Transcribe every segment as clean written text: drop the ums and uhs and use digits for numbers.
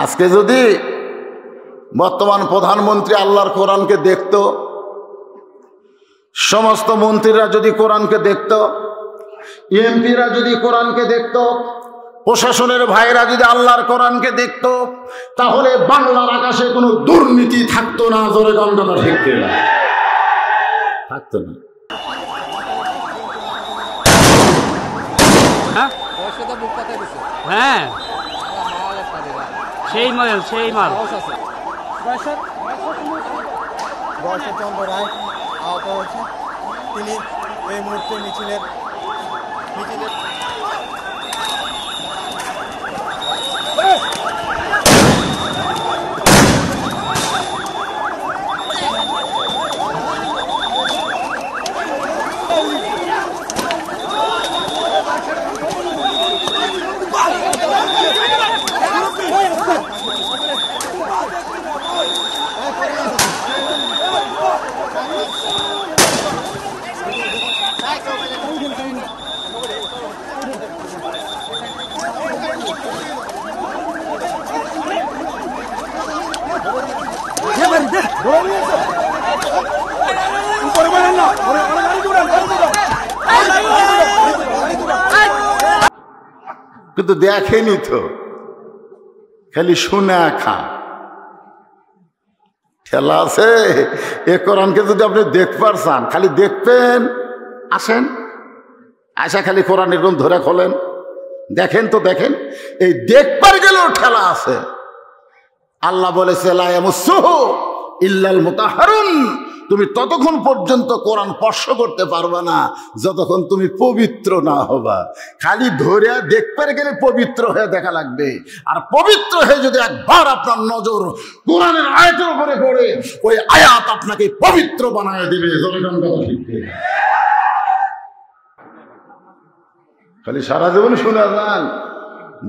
আজকে যদি বর্তমান প্রধানমন্ত্রী আল্লাহর কোরআনকে দেখত, সমস্ত মন্ত্রীরা যদি কোরআনকে দেখত, এমপিরা যদি কোরআনকে দেখত, প্রশাসনের ভাইরা যদি আল্লাহর কোরআনকে দেখত, তাহলে বাংলার আকাশে কোনো দুর্নীতি থাকতো না। জোরে গন্ধটা ঠিক না, থাকতো না। হ্যাঁ, সেই মাল বর্ষচন্দ্র রায় আহত হয়েছে। তিনি এই মুহূর্তে মিছিলের কিন্তু দেখেনি তো, খালি শুনে খা ঠেলা আছে। এ কোরআনকে যদি আপনি দেখবার চান, খালি দেখবেন, আসেন আশা খালি কোরআন এরকম ধরে খোলেন, দেখেন তো দেখেন, এই দেখবার গেলেও ঠেলা আছে। আল্লাহ বলেছে লা ইয়ামাসসুহু ইল্লাল মুতাহহারুন, তুমি ততক্ষণ পর্যন্ত কোরআন স্পর্শ করতে পারবে না যতক্ষণ তুমি পবিত্র না হবা। খালি ধরে দেখতে গেলে পবিত্র হয়ে দেখা লাগবে, আর পবিত্র হয়ে যদি একবার আপনার নজর কোরআনের আয়াতের উপরে পড়ে, ওই আয়াত আপনাকে পবিত্র বানায় দিবে। খালি সারা জীবন শুনে যান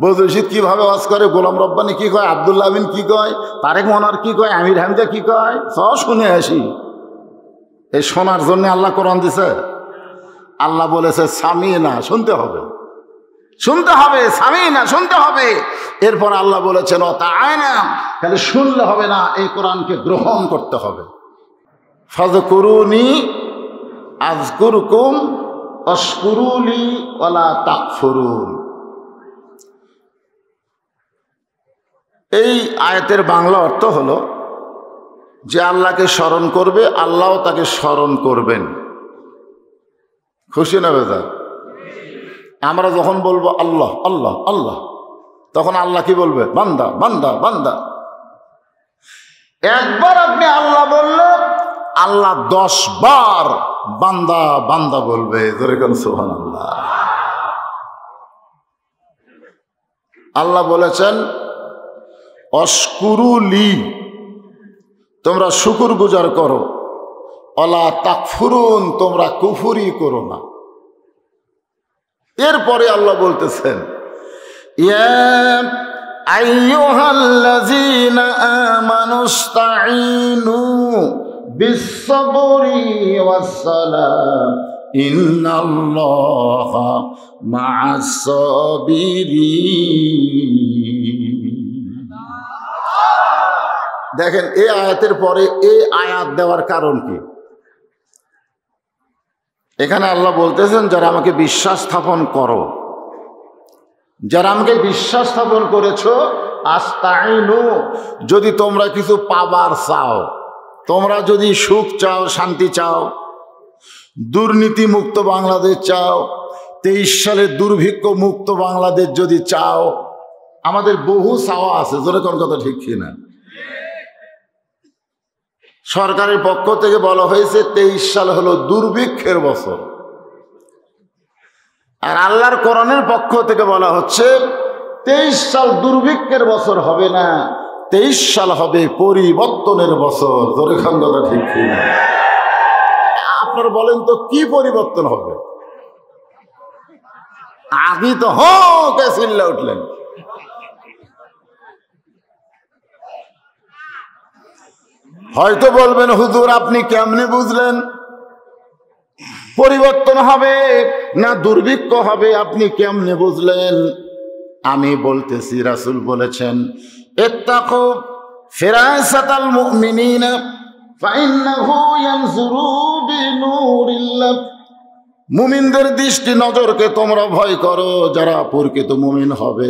বদরশিদ কিভাবে ওয়াজ করে, গোলাম রব্বানি কি কয়, আব্দুল্লাহ বিন কি কয়, তারেক মনোয়ার কি কয়, আমির হামজা কি কয়, সব শুনে আসি। এই শোনার জন্য আল্লাহ কোরআন দিছে। আল্লাহ বলেছে সামিনা, শুনতে হবে, শুনতে হবে, সামিনা শুনতে হবে। এরপর আল্লাহ বলেছেন অতাআনা, খালি শুনলে হবে না, এই কোরআনকে গ্রহণ করতে হবে। ফাযকুরুনি আযকুরকুম ওয়াশকুরুলি ওয়ালা তাকফুরুন। এই আয়াতের বাংলা অর্থ হলো যে আল্লাহকে স্মরণ করবে, আল্লাহও তাকে স্মরণ করবেন। খুশি না বেজার? আমরা যখন বলবো আল্লাহ আল্লাহ আল্লাহ, তখন আল্লাহ কি বলবে? বান্দা বান্দা বান্দা। একবার আপনি আল্লাহ বললে আল্লাহ 10 বার বান্দা বান্দা বলবে। যেরকম সুবহানাল্লাহ। আল্লাহ বলেছেন অশকুরুলি, তোমরা শুকুর গুজার করো, ওয়ালা তাকফুরুন, তোমরা কুফরি করো না। এরপরে আল্লাহ বলতেছেন ইয়া আইয়ুহাল্লাযীনা আমানুস্তাঈনু বিস-সাবরি ওয়াস-সালাহ ইন্নাল্লাহা মা'আস-সাবিরিন। দেখেন এই আয়াতের পরে এই আয়াত দেওয়ার কারণ কি? এখানে আল্লাহ বলতেছেন যারা আমাকে বিশ্বাস স্থাপন করো, যারা আমাকে বিশ্বাস স্থাপন করেছো, আস্তাইনু, যদি তোমরা কিছু পাবার চাও, তোমরা যদি সুখ চাও, শান্তি চাও, দুর্নীতি মুক্ত বাংলাদেশ চাও, 23 সালে দুর্ভিক্ষ মুক্ত বাংলাদেশ যদি চাও, আমাদের বহু চাওয়া আছে। জোরে কোন কথা ঠিক কিনা? সরকারের পক্ষ থেকে বলা হয়েছে 23 সাল হলো দুর্ভিক্ষের বছর, আর আল্লাহর কোরআনের পক্ষ থেকে বলা হচ্ছে 23 সাল দুর্ভিক্ষের বছর হবে না, 23 সাল হবে পরিবর্তনের বছর। জোরে কথা ঠিক কিনা? আপনারা বলেন তো কি পরিবর্তন হবে? আগে তো কে চিল্লা উঠলেন। হয়তো বলবেন হুজুর আপনি কেমনে বুঝলেন পরিবর্তন হবে না দুর্ভিক্ষ হবে, আপনি কেমনে বুঝলেন? আমি বলতেছি রাসূল বলেছেন ইত্তাকু ফিরাসাতাল মুমিনিনা ফাইন্নাহু ইয়ানজুরু বিনূরিল্লাহ। মুমিনদের দৃষ্টি নজরকে তোমরা ভয় করো, যারা প্রকৃত মুমিন হবে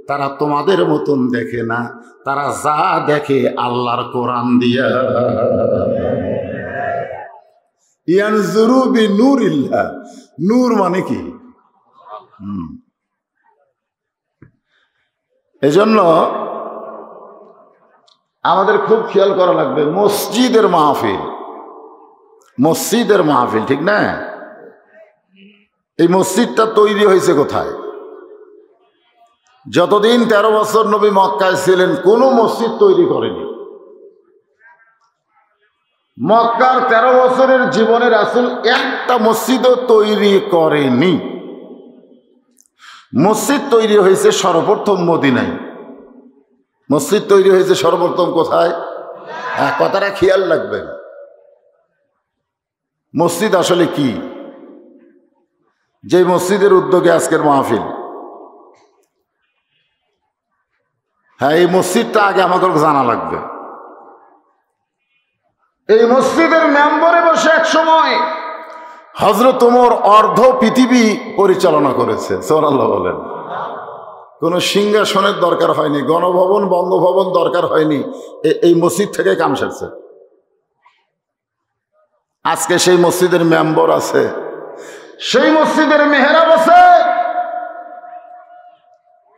তারা তোমাদের মতন দেখে না, তারা যা দেখে আল্লাহর কোরআন দিয়া। ইয়ানজুরু বিনূরিল্লাহ, নূর মানে কি? এজন্য আমাদের খুব খেয়াল করা লাগবে। মসজিদের মাহফিল, মসজিদের মাহফিল, ঠিক না? এই মসজিদটা তৈরি হয়েছে কোথায়? যতদিন 13 বছর নবী মক্কায় ছিলেন কোনো মসজিদ তৈরি করেনি। মক্কার 13 বছরের জীবনে রাসূল একটা মসজিদও তৈরি করেনি। মসজিদ তৈরি হয়েছে সর্বপ্রথম মদিনায়। মসজিদ তৈরি হয়েছে সর্বপ্রথম কোথায়? হ্যাঁ, কথাটা খেয়াল রাখবেন। মসজিদ আসলে কি? যে মসজিদের উদ্যোগে আজকের মাহফিল, হ্যাঁ, এই মসজিদটা আগে আমাদের জানা লাগবে। এই মসজিদের মেম্বরে বসে এক সময় হযরত ওমর অর্ধ পৃথিবী পরিচালনা করেছে। সুবহানাল্লাহ বলেন। কোনো সিংহাসনের দরকার হয়নি, গণভবন বঙ্গভবন দরকার হয়নি, এই মসজিদ থেকে কাম সারছে। আজকে সেই মসজিদের মেম্বার আছে, সেই মসজিদের মেহরাব আছে,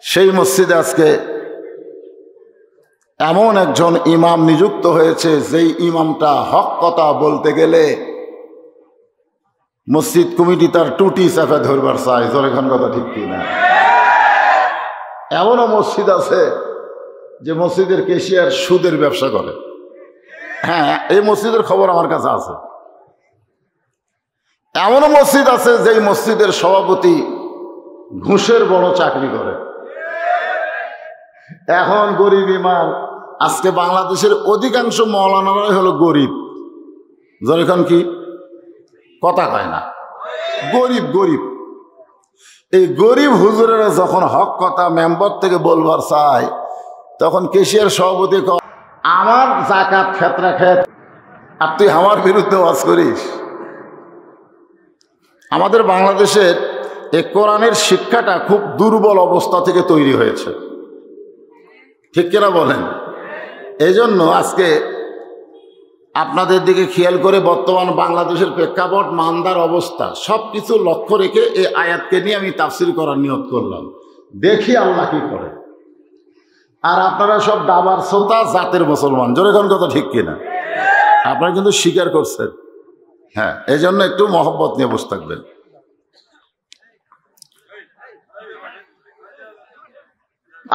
সেই মসজিদে আজকে এমন একজন ইমাম নিযুক্ত হয়েছে, যেই ইমামটা হক কথা বলতে গেলে মসজিদ কমিটি তার টুটি চাপে ধরবার চায়। জোরেখান কথা ঠিক কিনা? এমনও মসজিদ আছে যে মসজিদের ক্যাশিয়ার সুদের ব্যবসা করে। হ্যাঁ, এই মসজিদের খবর আমার কাছে আছে। এমনও মসজিদ আছে যেই মসজিদের সভাপতি ঘুষের বড় চাকরি করে। এখন গরিব ইমাম, আজকে বাংলাদেশের অধিকাংশ মৌলানারাই হলো গরিব। যখন কি কথা কয় না, গরিব গরিব। এই গরিব হুজুরেরা যখন হক কথা মেম্বার থেকে বলবার চায়, তখন কেশিয়ার সভাপতি কয়, আমার জাকাত ক্ষেত্রে খেত, আর তুই আমার বিরুদ্ধে ওয়াজ করিস। আমাদের বাংলাদেশের এই কোরআনের শিক্ষাটা খুব দুর্বল অবস্থা থেকে তৈরি হয়েছে, ঠিক কিনা বলেন? এই জন্য আজকে আপনাদের দিকে খেয়াল করে বর্তমান বাংলাদেশের প্রেক্ষাপট, মান্দার অবস্থা, সব কিছু লক্ষ্য রেখে এই আয়াতকে নিয়ে আমি তাফসীর করার নিয়ত করলাম। দেখি আল্লাহ কি করে। আর আপনারা সব দাবার শ্রোতা, জাতের মুসলমান। জোরে কোন কথা ঠিক কিনা? আপনারা কিন্তু স্বীকার করছেন। হ্যাঁ, এই জন্য একটু মহব্বত নিয়ে বসে থাকবেন।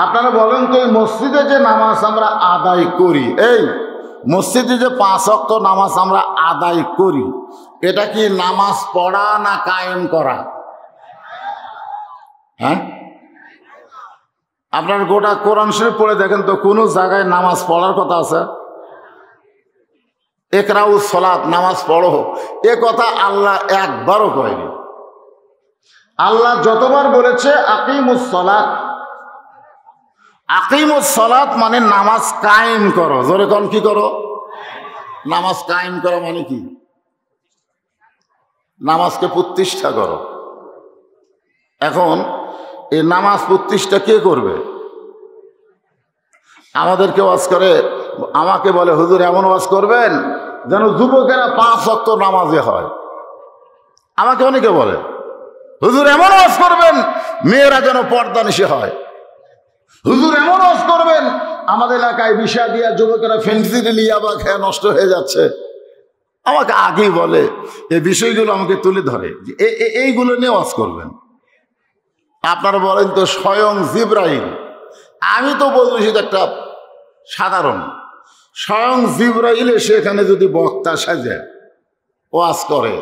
আপনারা বলেন তো, এই মসজিদে যে নামাজ আমরা আদায় করি, এই মসজিদে যে 5 ওয়াক্ত নামাজ আমরা আদায় করি, এটা কি নামাজ পড়া না কায়েম করা? হ্যাঁ, আপনার গোটা কোরআন শরীফ পড়ে দেখেন তো, কোনো জায়গায় নামাজ পড়ার কথা আছে? ইকরাউস সালাত, নামাজ পড়ো, এ কথা আল্লাহ একবারও কয়নি। আল্লাহ যতবার বলেছে আকিমুস সালাত, আকিমুস সালাত মানে নামাজ কায়েম করো। জোরে কোন কি করো? নামাজ কায়েম করো মানে কি? নামাজকে প্রতিষ্ঠা করো। এখন এই নামাজ প্রতিষ্ঠা কে করবে? আমাদেরকে ওয়াজ করে, আমাকে বলে, হুজুর এমন ওয়াজ করবেন যেন যুবকেরা 5 ওয়াক্ত নামাজে হয়। আমাকে অনেকে বলে, হুজুর এমন ওয়াজ করবেন মেয়েরা যেন পর্দানিশী হয়। হুজুর এমন ওয়াজ করবেন আমাদের এলাকায় বিষা দিয়া যুবকেরা ফেন্সিডিল ইয়াবা খেয়ে নষ্ট হয়ে যাচ্ছে। আমাকে আগেই বলে, এই বিষয়গুলো আমাকে তুলে ধরে, এইগুলো নিয়ে ওয়াজ করবেন। আপনারা বলেন তো, স্বয়ং জিবরাইল, আমি তো বলছি সেটা একটা সাধারণ, স্বয়ং জিবরাইল এসে এখানে যদি বক্তা সাজে ওয়াজ করে,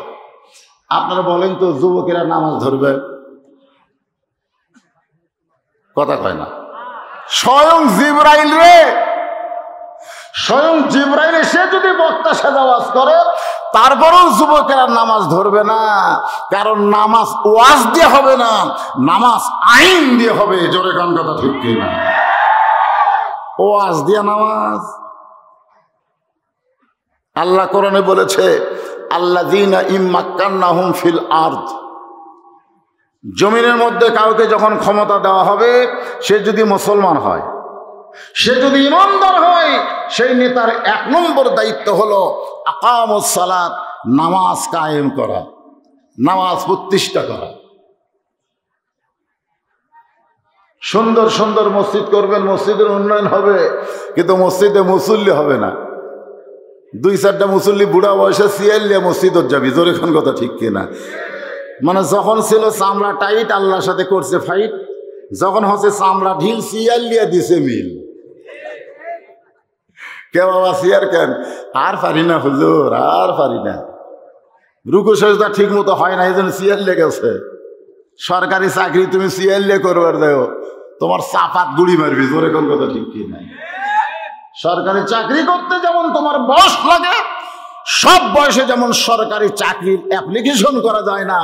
আপনারা বলেন তো যুবকেরা নামাজ ধরবে? কথা কয় না। স্বয়ং জিবরাইল রে, স্বয়ং জিবরাইল এসে যদি বক্তা সাজা ওয়াজ করে, তারপরেও যুবকেরা নামাজ ধরবে না। কারণ নামাজ ওয়াজ দিয়ে হবে না, নামাজ আইন দিয়ে হবে। জোরে কান কথা ঠিক কিনা? ওয়াজ দিয়া নামাজ। আল্লাহ কোরআনে বলেছে আল্লাযীনা ইম্মাক্কান্নাহুম ফিল আরদ, জমিনের মধ্যে কাউকে যখন ক্ষমতা দেওয়া হবে, সে যদি মুসলমান হয়, সে যদি ইমানদার হয়, সেই নেতার 1 নম্বর দায়িত্ব হলো আকামুস সালাত, নামাজ কায়েম করা, নামাজ প্রতিষ্ঠা করা। সুন্দর সুন্দর মসজিদ করবেন, মসজিদের উন্নয়ন হবে, কিন্তু মসজিদে মুসল্লি হবে না। 2-4টা মুসল্লি বুড়া বয়সে সিয়াল্লিয়া মসজিদত যাবি, জোরে কোন কথা ঠিক কিনা? মানে যখন ছিল চামড়া টাইট, আল্লাহর সাথে করছে ফাইট, যখন হচ্ছে চামড়া ঢিল, সিয়াল্লিয়া দিছে মিল। কে বাবা সিয়ার কেন? আর পারি না হুজুর, আর পারি না, রুকু সেজদা ঠিক মতো হয় না, এই জন্য সিয়াল্লিয়া গেছে। সরকারি চাকরি তুমি সিয়াল্লিয়া করবার দেও, তোমার চাপাত গুড়ি মারবি, জোরে কোন কথা ঠিক কিনা? সরকারি চাকরি করতে যেমন তোমার বয়স লাগে, সব বয়সে যেমন সরকারি চাকরির অ্যাপ্লিকেশন করা যায় না,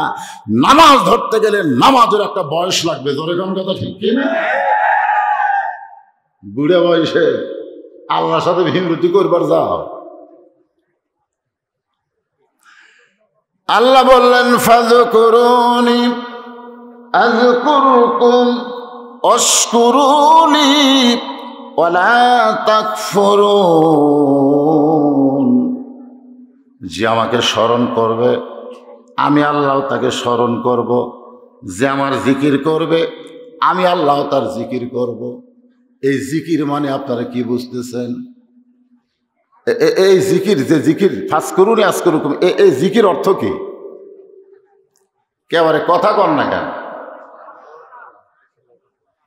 নামাজ ধরতে গেলে নামাজের একটা বয়স লাগবে, জোরে কোন কথা ঠিক কিনা? বুড়ে বয়সে আল্লাহর সাথে ভিমরুতি করবার যাও। আল্লাহ বললেন ফাযকুরুনি আযকুরুকুম ওয়াশকুরুলি ওয়ালা তাকফুরুন। যে আমাকে স্মরণ করবে, আমি আল্লাহ তাকে স্মরণ করব। যে আমার জিকির করবে, আমি আল্লাহ তার জিকির করব। এই জিকির মানে আপনারা কি বুঝতেছেন? এই জিকির, যে জিকির ফাযকুরুনি আযকুরুকুম, এই জিকির অর্থ কি? কেবারে কথা কন না কেন?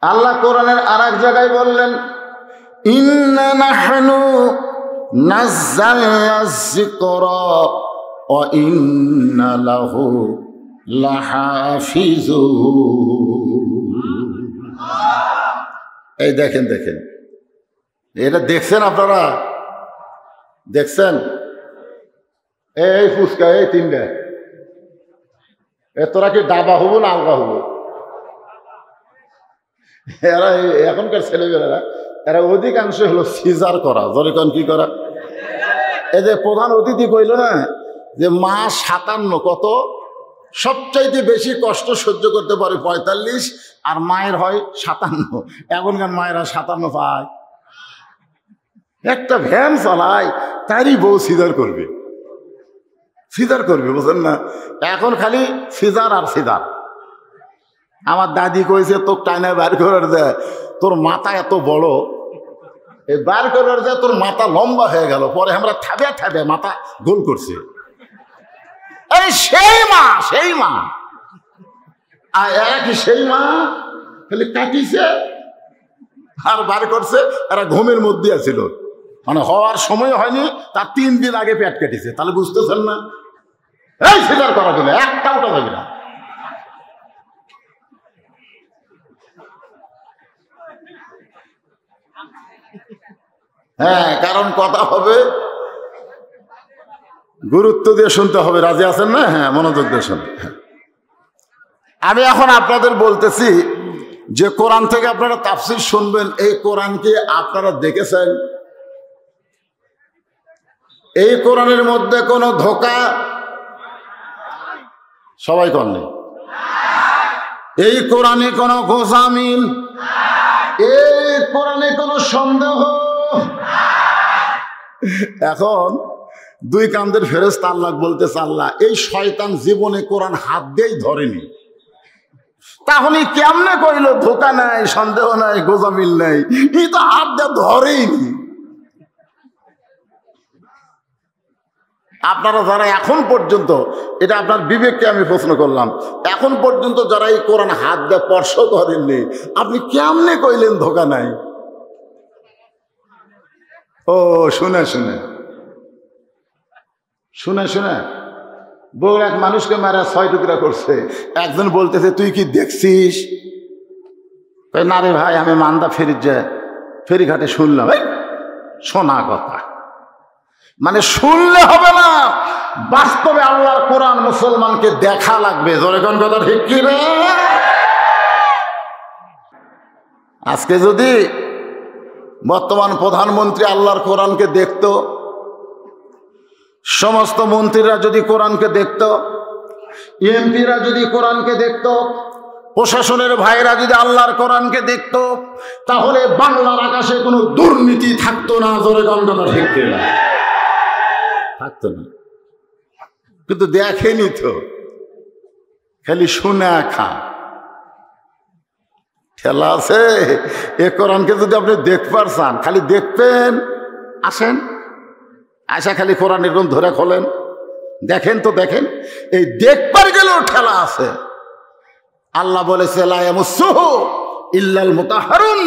আল্লাহ কোরআনের আরেক জায়গায় বললেন ইন্না নাহনু নাযালনা যিকরা ওয়া ইন্না লাহু লাহাফিজুন। এই দেখেন দেখেন, এটা দেখছেন আপনারা? দেখছেন? এই ফুসকা, এই 3টা, তোরা কি ডাবা হব না আলগা হব? এরা এখনকার ছেলেমেয়েরা, এরা অধিকাংশ হলো সিজার করা। জরিকন কি করা? এই যে প্রধান অতিথি কইল না যে মা 57, কত সবচাইতে বেশি কষ্ট সহ্য করতে পারে 45, আর মায়ের হয় 57। এখনকার মায়েরা 57 পায়। একটা ভ্যান চালায়, তারই বউ সিজার করবে, সিজার করবে, বুঝলেন না? এখন খালি সিজার আর সিজার। আমার দাদি কইছে তোর টাইনায় বার করার দেয়, তোর মাথা এত বড়, এই বার করার দেয় তোর মাথা লম্বা হয়ে গেল, পরে আমরা থাবে থাবে মাথা গোল করছে। এই সেই মা, সেই মা। আর এরা কি সেই মা? খালি কাটিছে আর বার করছে। এরা ঘুমের মধ্যে আছিল, মানে হওয়ার সময় হয়নি, তার 3 দিন আগে পেট কেটেছে। তাহলে বুঝতেছেন না? এই সিজার করা গেলে একটা উঠা যাবে না। হ্যাঁ, কারণ কথা হবে, গুরুত্ব দিয়ে শুনতে হবে। রাজি আছেন না? হ্যাঁ, মনোযোগ দিয়ে শুনুন। আমি এখন আপনাদের বলতেছি যে কোরআন থেকে আপনারা তাফসীর শুনবেন, এই কোরআনকে আপনারা দেখেছেন? এই কোরআনের মধ্যে কোনো ধোঁকা সবাই করলে, এই কোরআনে কোনো গোসামিল, এই কোরআনে কোনো সন্দেহ। এখন 2 কান্দের ফেরেশতা আল্লাহ বলতেছে, আল্লাহ এই শয়তান জীবনে কোরআন হাত দিয়েই ধরেনি, তাহলে কেমনে কইল ধোঁকা নাই, সন্দেহ নাই, গোজামিল নাই? এই তো হাত দিয়ে ধরেইনি। আপনারা যারা এখন পর্যন্ত, এটা আপনার বিবেককে আমি প্রশ্ন করলাম, এখন পর্যন্ত যারা এই কোরআন হাত দিয়ে স্পর্শ করেননি, আপনি কেমনে কইলেন ধোঁকা নাই? ও শুনে শুনে শুনে শুনে বউ এক মানুষকে মারা 6 টুকরা করছে। একজন বলতেছে তুই কি দেখছিস? না রে ভাই, আমি মান্দা ফেরিঘাটে শুনলাম। শোনা কথা মানে শুনলে হবে না, বাস্তবে আল্লাহর কোরআন মুসলমানকে দেখা লাগবে। জোরে কোন কথা ঠিক কি রে? আজকে যদি বর্তমান প্রধানমন্ত্রী আল্লাহর কোরআনকে দেখত, সমস্ত মন্ত্রীরা যদি কোরআনকে দেখত, এমপিরা যদি কোরআনকে দেখত, প্রশাসনের ভাইরা যদি আল্লাহর কোরআনকে দেখত, তাহলে বাংলার আকাশে কোনো দুর্নীতি থাকতো না। জোরে গন্ধটা ঠিক না, থাকতো না। কিন্তু দেখেনি তো, খালি শুনে খা। খেলা আছে। এ কোরআনকে যদি আপনি দেখবার চান, খালি দেখবেন, আসেন, আয়সা খালি কোরআন এরকম ধরে খোলেন, দেখেন তো দেখেন। এই দেখবার গেলেও ঠেলা আছে। আল্লাহ বলেছে লা ইয়ামাসসুহু ইল্লাল মুতাহহারুন,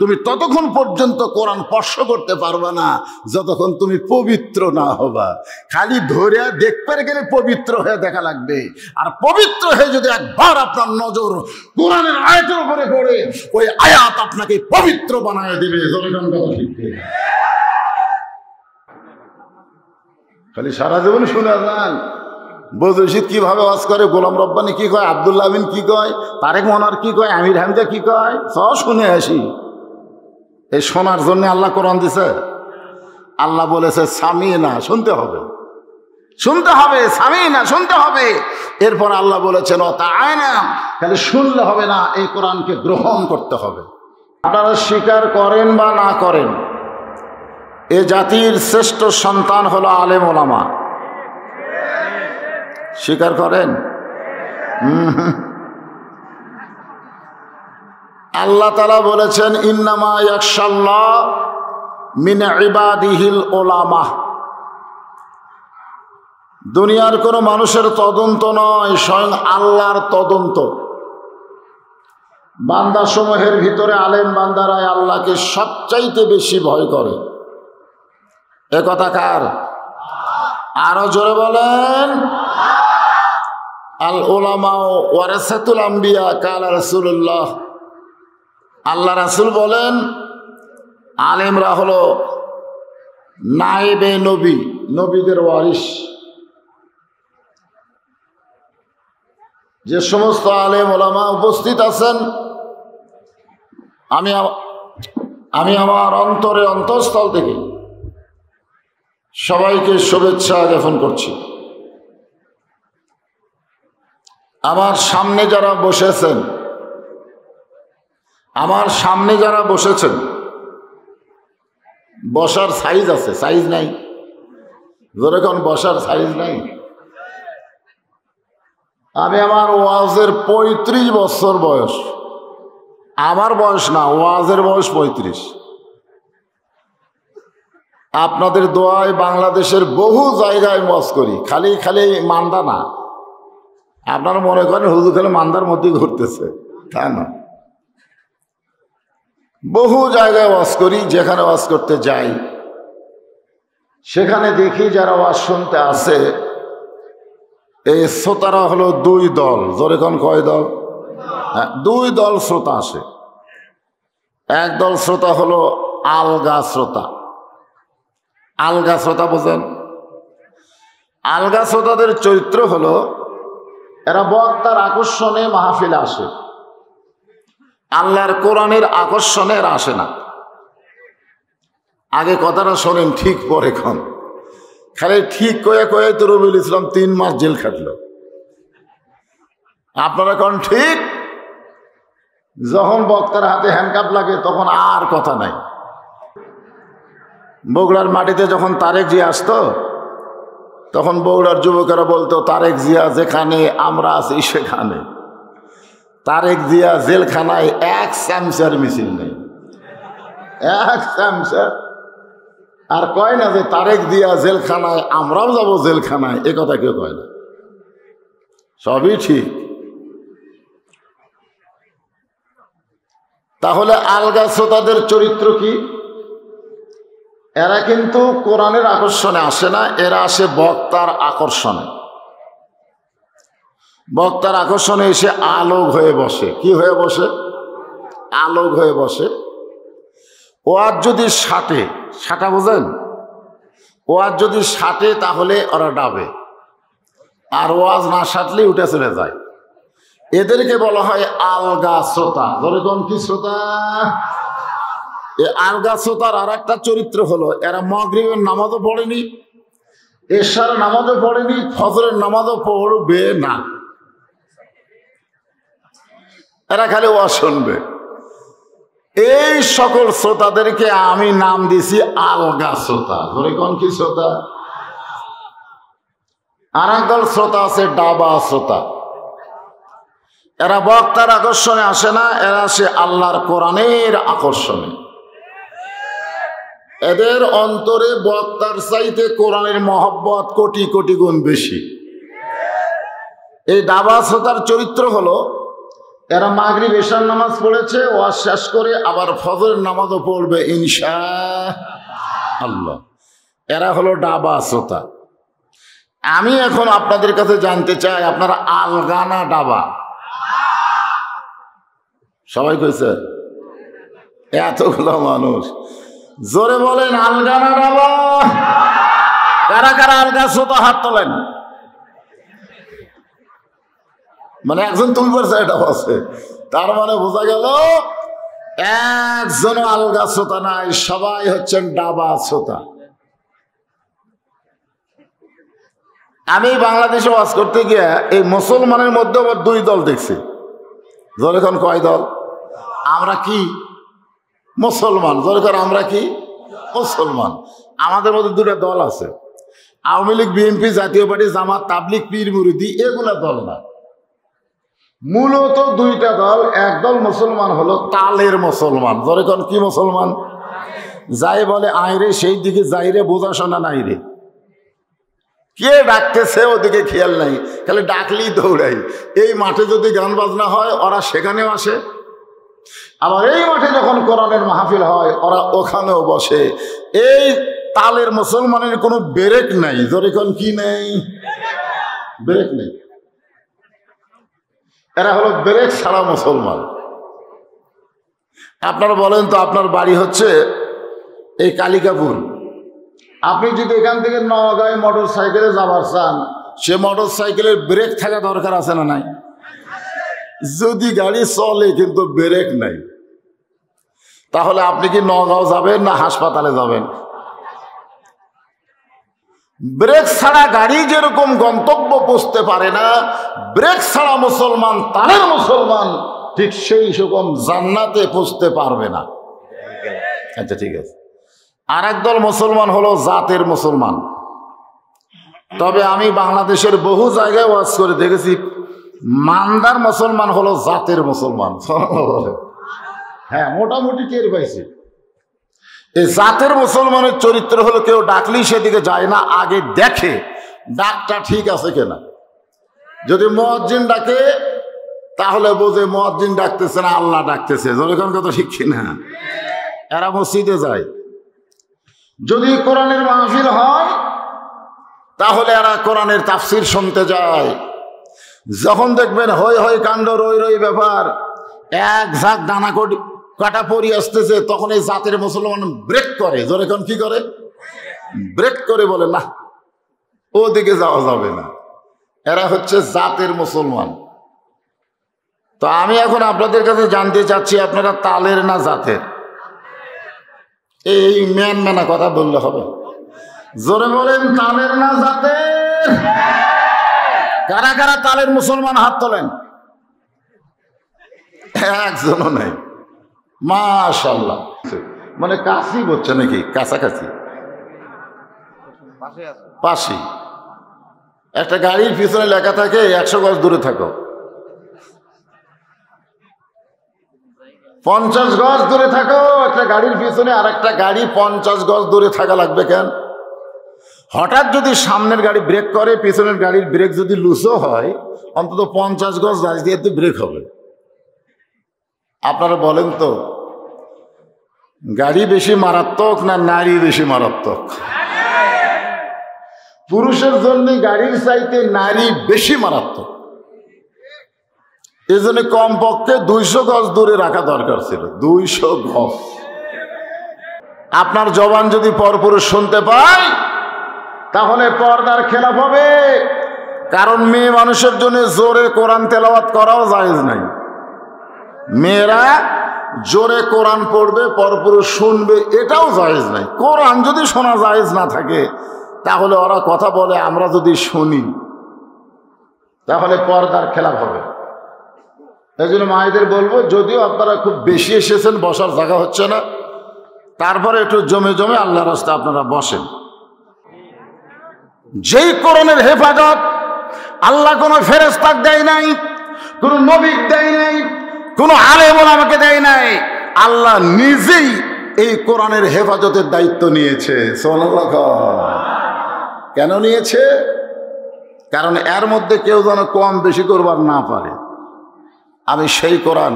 তুমি ততক্ষণ পর্যন্ত কোরআন স্পর্শ করতে পারবে না যতক্ষণ তুমি পবিত্র না হবা। খালি ধরে দেখবার গেলে পবিত্র হয়ে দেখা লাগবে। আর পবিত্র হয়ে যদি একবার আপনার নজর কোরআনের আয়াতের উপরে পড়ে, ওই আয়াত আপনাকে পবিত্র বানায় দিবে। খালি সারা জীবন শুনে যান। বদরশিদ কিভাবে ওয়াজ করে, গোলাম রব্বানি কি কয়, আব্দুল্লাহ বিন কি কয়, তারেক মনোয়ার কি কয়, আমির হামজা কি কয়, সব শুনে আসি। এই শোনার জন্য আল্লাহ কোরআন দিছে। আল্লাহ বলেছে সামিনা, শুনতে হবে, শুনতে হবে, সামিনা, শুনতে হবে। এরপর আল্লাহ বলেছেন অতাআনা, খালি শুনলে হবে না, এই কোরআনকে গ্রহণ করতে হবে। আপনারা স্বীকার করেন বা না করেন, এ জাতির শ্রেষ্ঠ সন্তান হলো আলেম ওলামা। স্বীকার করেন? আল্লাহ তাআলা বলেছেন ইন্নামা ইয়াখশাল্লাহ মিন ইবাদিহিল উলামা। দুনিয়ার কোনো মানুষের তদন্ত নয়, স্বয়ং আল্লাহর তদন্ত। বান্দা সমূহের ভিতরে আলেম বান্দারাই আল্লাহকে সবচাইতে বেশি ভয় করে। এ কথা কার? আরো জোরে বলেন। আল উলামা ওয়ারাসাতুল আম্বিয়া, কালা রাসূলুল্লাহ। আল্লাহ রাসূল বলেন আলেমরা হলো নায়েবে নবী, নবীদের ওয়ারিস। যে সমস্ত আলেম ওলামা উপস্থিত আছেন, আমি আমার অন্তঃস্থল থেকে সবাইকে শুভেচ্ছা জ্ঞাপন করছি। আমার সামনে যারা বসেছেন, আমার সামনে যারা বসেছেন, বসার সাইজ আছে, সাইজ নাই? যেরকম বসার সাইজ নাই। আমি আমার ওয়াজের 35 বছর বয়স, আমার বয়স না, ওয়াজের বয়স 35। আপনাদের দোয়ায় বাংলাদেশের বহু জায়গায় ওয়াজ করি, খালি খালি মান্দা না। আপনারা মনে করেন হুজুর খালি মান্দার মধ্যে ঘুরতেছে, তা না। বহু জায়গায় ওয়াজ করি, যেখানে ওয়াজ করতে যাই সেখানে দেখি যারা ওয়াজ শুনতে আসে, এই শ্রোতারা হলো 2 দল। জোরে কোন কয় দল? হ্যাঁ, 2 দল শ্রোতা আসে। এক দল শ্রোতা হলো আলগা শ্রোতা। আলগা শ্রোতা বোঝেন? আলগা শ্রোতাদের চরিত্র হলো এরা বক্তার আকর্ষণে মাহফিলে আসে, আল্লাহর কোরআনের আকর্ষণে এরা আসে না। আগে কথাটা শোনেন, ঠিক পরে ক্ষণ। খালি ঠিক কয়ে কয়ে তো রবিউল ইসলাম 3 মাস জেল খাটল। আপনারা কোন ঠিক? যখন বক্তার হাতে হ্যান্ডকাপ লাগে তখন আর কথা নাই। বগুড়ার মাটিতে যখন তারেক জিয়া আসতো, তখন বগুড়ার যুবকেরা বলতো তারেক জিয়া যেখানে আমরা আছি সেখানে। তারেক জিয়া জেলখানায় 1 চামচার মিছিল নেই, 1 চামচা। আর কয় না যে তারেক জিয়া জেলখানায় আমরাও যাব জেলখানায়, এ কথা কেউ কয় না। সবই ঠিক। তাহলে আলগা শ্রোতাদের চরিত্র কি? এরা কিন্তু কোরআনের আকর্ষণে আসে না, এরা আসে বক্তার আকর্ষণে। বক্তার আকর্ষণে এসে আলোক হয়ে বসে। কি হয়ে বসে? আলোক হয়ে বসে। ওয়াজ যদি সাটে, সাটা বোঝেন? ওয়াজ যদি সাটে তাহলে ওরা ডাবে, আর ওয়াজ না সাটলে উঠে চলে যায়। এদেরকে বলা হয় আলগা শ্রোতা। ধরে কোন কি শ্রোতা? এই আলগা শ্রোতার আর একটা চরিত্র হলো, এরা মাগরিবের নামাজও পড়েনি, এশার নামাজও পড়েনি, ফজরের নামাজও পড়বে না, এরা খালি ওয়াজ শুনবে। এই সকল শ্রোতাদেরকে আমি নাম দিছি আলগা শ্রোতা। ধরে কোন কি শ্রোতা? আর একদল শ্রোতা আছে ডাবা শ্রোতা। এরা বক্তার আকর্ষণে আসে না, এরা আসে আল্লাহর কোরআনের আকর্ষণে। এদের অন্তরে বক্তার চাইতে কোরআনের মহব্বত কোটি কোটি গুণ বেশি। এই ডাবা শ্রোতার চরিত্র হলো, এরা মাগরিব এশার নামাজ পড়েছে, ওয়াজ শেষ করে আবার ফজরের নামাজও পড়বে ইনশাআল্লাহ। এরা হলো ডাবা শ্রোতা। আমি এখন আপনাদের কাছে জানতে চাই, আপনারা আলগা না ডাবা? সবাই কইছে? এতগুলো মানুষ, জোরে বলেন আলগা না ডাবা? কারা কারা আলগা শ্রোতা হাত তোলেন। মানে একজন তুলবার এটা আছে, তার মানে বোঝা গেল একজন আলগা শ্রোতা নাই, সবাই হচ্ছেন ডাবা শ্রোতা। আমি বাংলাদেশে ওয়াজ করতে গিয়ে এই মুসলমানের মধ্যে আবার দুই দল দেখছি। যখন কয় দল? আমরা কি মুসলমান, যখন আমরা কি মুসলমান। আমাদের মধ্যে দুটা দল আছে, আওয়ামী লীগ, বিএনপি, জাতীয় পার্টি, জামাত, তাবলিগ, পীর মুরিদি, এগুলা দল না। মূলত দুইটা দল। এক দল মুসলমান হলো তালের মুসলমান। যখন কি মুসলমান? যাই বলে আইরে সেই দিকে যাইরে, বোঝা শোনা নাই রে, কে ডাকতেছে ওদিকে খেয়াল নাই, খালি ডাকলেই দৌড়াই। এই মাঠে যদি গান বাজনা হয় ওরা সেখানেও আসে, আবার এই মাঠে যখন কোরআনের মাহফিল হয় ওরা ওখানেও বসে। এই তালের মুসলমানের কোনো ব্রেক নাই। যখন কি নেই? ব্রেক নেই। এরা হলো ব্রেক ছাড়া মুসলমান। আপনারা বলেন তো, আপনার বাড়ি হচ্ছে এই কালিকাপুর, আপনি যদি এখান থেকে নওগাঁয় মোটর সাইকেলে যাবার চান, সে মোটর সাইকেলের ব্রেক থাকা দরকার আছে না নাই? যদি গাড়ি চলে কিন্তু ব্রেক নাই, তাহলে আপনি কি নওগাঁও যাবেন না হাসপাতালে যাবেন? ব্রেক ছাড়া গাড়ি যেরকম গন্তব্য পৌঁছতে পারে না, ব্রেক ছাড়া মুসলমান, তাদের মুসলমান ঠিক সেই রকম জান্নাতে পৌঁছতে পারবে না। আচ্ছা ঠিক আছে। আর একদল মুসলমান হলো জাতের মুসলমান। তবে আমি বাংলাদেশের বহু জায়গায় ওয়াজ করে দেখেছি, মানদার মুসলমান হলো জাতের মুসলমান। হ্যাঁ, মোটামুটি টের পাইছি। এই জাতের মুসলমানের চরিত্র হলো, কেউ ডাকলেই সেদিকে যায় না, আগে দেখে ডাকটা ঠিক আছে কিনা। যদি মুয়াজ্জিন ডাকে তাহলে বোঝে মুয়াজ্জিন ডাকতেছে না, আল্লাহ ডাকতেছে। যখন কথা ঠিক কিনা? এরা মসজিদে যায়। যদি কোরআনের মাহফিল হয় তাহলে এরা কোরআনের তাফসির শুনতে যায়। যখন দেখবেন হই হই কাণ্ড, রই রই ব্যাপার, এক ঝাঁক দানা কাটা পরি আসতেছে, তখন এই জাতের মুসলমান ব্রেক করে। যখন কি করে? ব্রেক করে বলে না, ওদিকে যাওয়া যাবে না। এরা হচ্ছে জাতের মুসলমান। তো আমি এখন আপনাদের কাছে জানতে চাচ্ছি, আপনারা তালের না জাতের? এই ম্যান ম্যানা কথা বললে হবে। জোরে বলেন তালের না জাতের? কারা কারা তালের মুসলমান হাত তোলেন? একজনও নাই। মাশাআল্লাহ। মানে কাছি বলছে নাকি? কাছাকাছি, পাশে। একটা গাড়ির পিছনে লেখা থাকে 100 গজ দূরে থাকো, 50 গজ দূরে থাকো। একটা গাড়ির পিছনে আর একটা গাড়ি 50 গজ দূরে থাকা লাগবে কেন? হঠাৎ যদি সামনের গাড়ি ব্রেক করে, পিছনের গাড়ির ব্রেক যদি লুজও হয়, অন্তত 50 গজ রাজ দিয়ে তো ব্রেক হবে। আপনারা বলেন তো, গাড়ি বেশি মারাত্মক না নারী বেশি মারাত্মক? পুরুষের জন্য গাড়ির চাইতে নারী বেশি মারাত্মক। এই জন্য কমপক্ষে 200 গজ দূরে রাখা দরকার ছিল। 200 গজ। আপনার জবান যদি পরপুরুষ শুনতে পায় তাহলে পর্দার খেলাফ হবে। কারণ মেয়ে মানুষের জন্য জোরে কোরআন তেলাওয়াত করাও জায়েজ নাই। মেয়েরা জোরে কোরআন পড়বে, পরপুরুষ শুনবে, এটাও জায়েজ নাই। কোরআন যদি শোনা জায়েজ না থাকে, তাহলে ওরা কথা বলে আমরা যদি শুনি, তাহলে পর্দার খেলাফ হবে। এই জন্য মায়েদের বলবো, যদিও আপনারা খুব বেশি এসেছেন, বসার জায়গা হচ্ছে না, তারপরে একটু জমে জমে আল্লাহর রাস্তায় আপনারা বসেন। যেই কোরআনের হেফাজত আল্লাহ কোনো ফেরেশতাকে দেয় নাই, কোনো নবীকে দেয় নাই, কোনো আলেম ওলামাকে দেয় নাই, আল্লাহ নিজেই এই কোরআনের হেফাজতের দায়িত্ব নিয়েছে। সুবহানাল্লাহ। কেন নিয়েছে? কারণ এর মধ্যে কেউ যেন কম বেশি করবার না পারে। আমি সেই কোরআন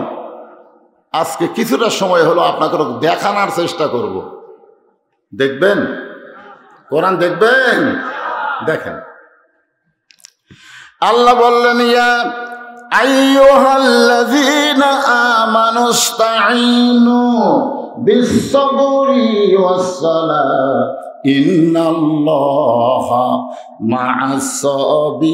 আজকে কিছুটা সময় হলো আপনাকে দেখানোর চেষ্টা করব। দেখবেন? কোরআন দেখবেন? দেখেন, আল্লাহ বললেন, ইয়া আইয়ুহাল্লাযীনা আমানুস্তাঈনু বিস-সাবরি ওয়াস-সালাহ ইন্নাল্লাহা মা'আস-সাবিরিন।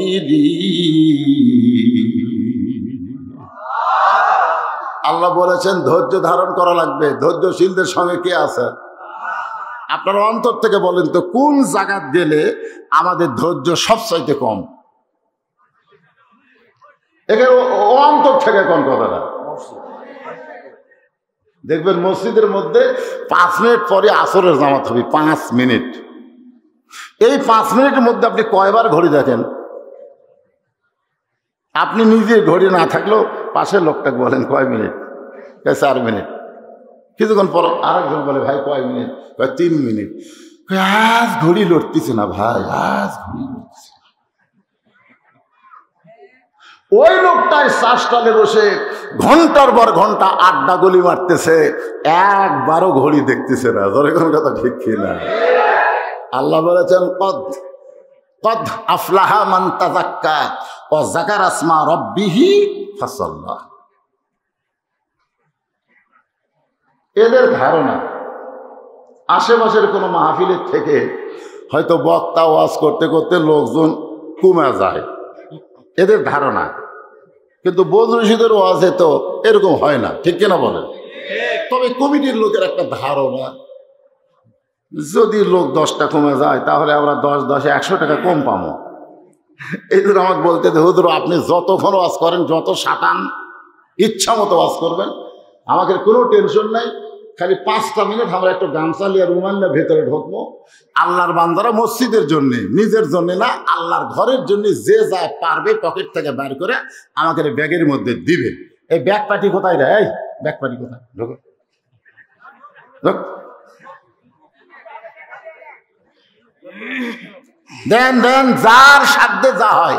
আল্লাহ বলেছেন ধৈর্য ধারণ করা লাগবে। ধৈর্যশীলদের সঙ্গে কে আছে? আপনারা অন্তর থেকে বলেন তো, কোন জায়গায় গেলে আমাদের ধৈর্য সবচাইতে কম? এখানে অন্তর থেকে কোন কথাটা দেখবেন, মসজিদের মধ্যে 5 মিনিট পরে আসরের জামাত হবে, 5 মিনিট। এই 5 মিনিটের মধ্যে আপনি কয়বার ঘড়ি দেখেন? আপনি নিজে ঘড়ি না থাকলেও পাশের লোকটাকে বলেন কয় মিনিট, 4 মিনিট। কিছুক্ষণ পর আরেকজন বলে, ভাই কয় মিনিট? 3 মিনিট। আজ ঘড়ি লড়তেছে না ভাই, আজ ঘড়ি লড়তেছে। ওই লোকটাই শ্বাসটালে বসে ঘন্টার পর ঘন্টা আড্ডা গলি মারতেছে, একবারও ঘড়ি দেখতেছে না। ধরে কোন কথা ঠিক কিনা? আল্লাহ বলেছেন, কদ আফলাহা মান তাযাক্কা ওয়া যাকারা ইসমা রাব্বিহি ফাসাল্লাহ। এদের ধারণা আশেপাশের কোনো মাহফিলের থেকে হয়তো বক্তা ওয়াজ করতে করতে লোকজন কমে যায়, এদের ধারণা। কিন্তু বদরশিদের ওয়াজে তো এরকম হয় না, ঠিক কিনা বলেন? তবে কমিটির লোকের একটা ধারণা, যদি লোক 10টা কমে যায় তাহলে আমরা 10 100 টাকা কম পাবো। এই জন্য আমাকে বলতে হুজুর, আপনি যতক্ষণ ওয়াজ করেন, যত সাটান ইচ্ছা মতো ওয়াজ করবেন, আমাকে কোনো টেনশন নাই। খালি 5টা মিনিট আমরা একটু গামছা লিয়ে রুমাল নিয়ে ভেতরে ঢুকবো। আল্লাহর বান্দারা মসজিদের জন্য, নিজের জন্য না, আল্লাহর ঘরের জন্য যে যা পারবে পকেট থেকে বের করে আমাকে ব্যাগের মধ্যে দিবে। এই ব্যাগ পাটি কোথায় রে? এই ব্যাগ পাটি কোথায়? ঢোকো, দেন দেন, যার সাধ্যে যা হয়।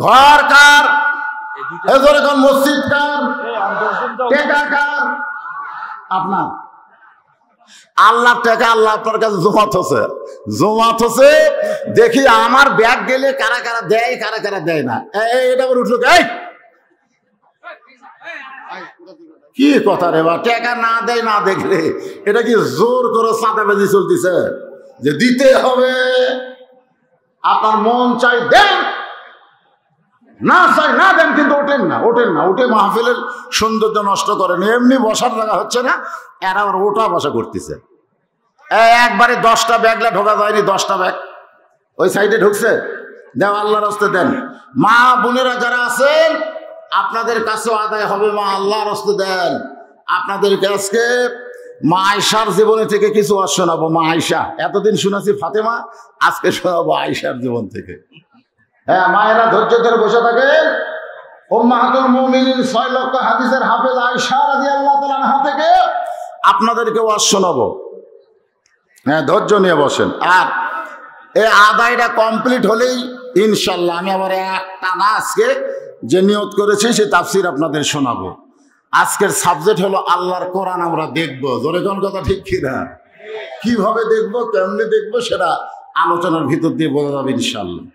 ঘর কার? এখন মসজিদ কার? টেকা কার? আপনার। আল্লাহ টাকা আল্লাহ আপনার কাছে জমাত হচ্ছে। দেখি আমার ব্যাগ গেলে কারা কারা দেয়, কারা কারা দেয় না। এটা আবার উঠলো, কি কথা রে বা? টাকা না দেয় না দেখলে এটা কি জোর করে চাঁদাবাজি চলতেছে যে দিতে হবে? আপনার মন চাই দেন, না চাই না দেন, কিন্তু ওঠেন না, উঠে মাহফিলের সৌন্দর্য নষ্ট করেন। এমনি বসার জায়গা হচ্ছে না, এরা আবার ওঠা বসা করতেছে। একবারে 10টা ব্যাগলা ঢোকা যায়নি, 10টা ব্যাগ ওই সাইডে ঢুকছে। দেও, আল্লাহর রাস্তায় দেন। মা বোনেরা যারা আছেন, আপনাদের কাছেও আদায় হবে, মা আল্লাহর রাস্তায় দেন। আপনাদের কাছে মা আয়েশার জীবনে থেকে কিছু আর শোনাবো। মা আয়েশা, এতদিন শুনেছি ফাতেমা, আজকে শোনাবো আয়েশার জীবন থেকে। হ্যাঁ, মায়েরা ধৈর্য ধরে বসে থাকেন। উম্মাহাতুল মুমিনিন 6 লক্ষ হাদিসের হাফেজ আয়েশা রাদিয়াল্লাহু তাআলা আনহা থেকে আপনাদেরকে ওয়াজ শোনাবো। হ্যাঁ, ধৈর্য নিয়ে বসেন। আর এই আদায়টা কমপ্লিট হলেই ইনশাল্লাহ আমি আবার একটা না, আজকে যে নিয়ত করেছি সে তাফসির আপনাদের শোনাবো। আজকের সাবজেক্ট হলো আল্লাহর কোরআন আমরা দেখবো। জোরে কোন কথা ঠিক কিনা? কিভাবে দেখবো, কেমনে দেখবো, সেটা আলোচনার ভিতর দিয়ে বোঝা যাবে ইনশাল্লাহ।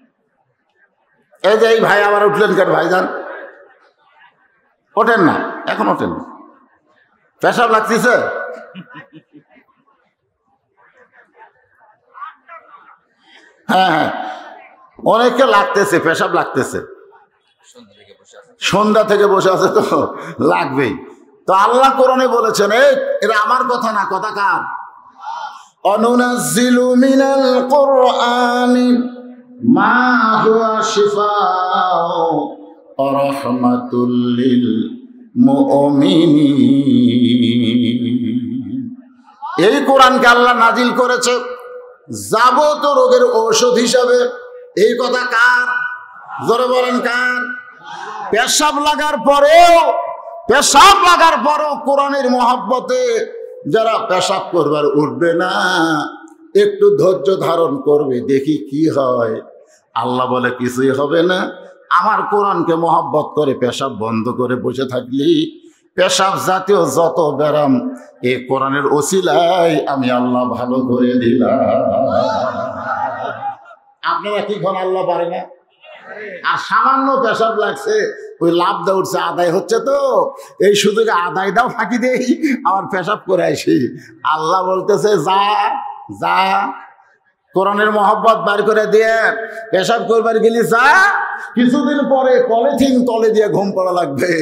এই যে এই ভাই আবার উঠলেন কেন? ভাইজান ওঠেন না, এখন ওঠেন না, পেশাব লাগতেছে। হ্যাঁ, অনেককে লাগতেছে, পেশাব লাগতেছে। সন্ধ্যা থেকে বসে আছে তো লাগবেই। তো আল্লাহ কোরআনে বলেছেন, এরা আমার কথা না, কথা কার? অনুনাজ্জিলু মিনাল কুরআনি মা হুয়া শিফাউ ওয়া রাহমাতুল লিল মুমিনিন। এই কোরআনকে আল্লাহ নাজিল করেছে যাবতীয় রোগের ঔষধ হিসাবে। এই কথা কার? জোরে বলেন কার? পেশাব লাগার পরেও কোরআনের মহব্বতে যারা পেশাব করবার উঠবে না, একটু ধৈর্য ধারণ করবে, দেখি কি হয়। আল্লাহ বলে কিছুই হবে না। আমার কোরআনকে মহব্বত করে পেশাব বন্ধ করে বসে থাকলি, পেশাব জাতীয় যত ব্যারাম এই কোরআনের ওসিলায় আমি আল্লাহ ভালো করে দিলাম। আপনারা কি ঘন আল্লাহ পারে না? আর সামান্য পেশাব লাগছে, ওই লাভ দা উঠছে, আদায় হচ্ছে, তো এই সুযোগে আদায়টাও ফাঁকি দেই, আমার পেশাব করে আসি। আল্লাহ বলতেছে যা যা, কোরআনের মহব্বত বার করে দিয়ে পেশাব করবার গেলি যা, কিছুদিন পরে পলিথিন তলে দিয়ে ঘুম পড়া লাগবে,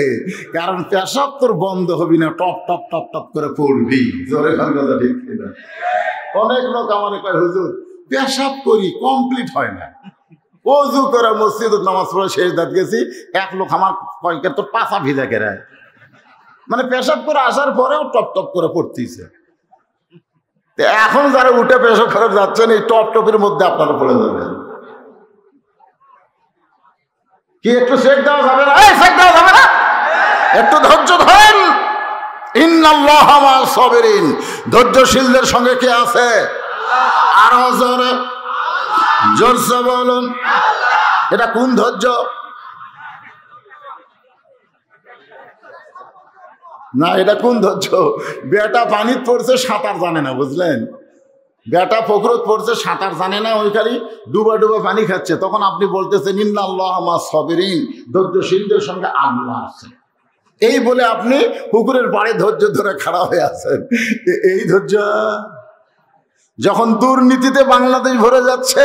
কারণ পেশাব তোর বন্ধ হবি না, টপ টপ টপ টপ করে পড়বি। জোরে কথা ঠিক না? অনেক লোক আমার কয়, হুজুর পেশাব করি কমপ্লিট হয় না, ওযু করে মসজিদে নামাজ পড়ে শেষ দাঁত গেছি, এক লোক আমার কয়েকের তোর পাছা ভিজা কেরায়, মানে পেশাব করে আসার পরেও টপ টপ করে পড়তেছে। এখন যারা উঠে পেশাব করে যাচ্ছেন, এই টপ টপের মধ্যে আপনারা পড়ে যাবেন। কি একটু শেখ দেওয়া যাবে না? শেখ দেওয়া যাবে না, একটু ধৈর্য ধরেন। ইন্নাল্লাহা মা'আস সাবিরিন, ধৈর্যশীলদের সঙ্গে কে আছে? আরো জোরে জোরসে বলুন, এটা কোন ধৈর্য? না, এটা কোন ধৈর্য? বেটা পানিতে পড়ছে, সাঁতার জানে না, বুঝলেন? বেটা পুকুরত পড়ছে, সাঁতার জানে না, ওই খালি ডুবা ডুবা পানি খাচ্ছে, তখন আপনি বলতেছেন ইন্নাল্লাহা মা'আস সাবিরিন, ধৈর্যশীলদের সঙ্গে আল্লাহ আছে। এই বলে আপনি পুকুরের পাড়ে ধৈর্য ধরে খাড়া হয়ে আছেন। এই ধৈর্য? যখন দুর্নীতিতে বাংলাদেশ ভরে যাচ্ছে,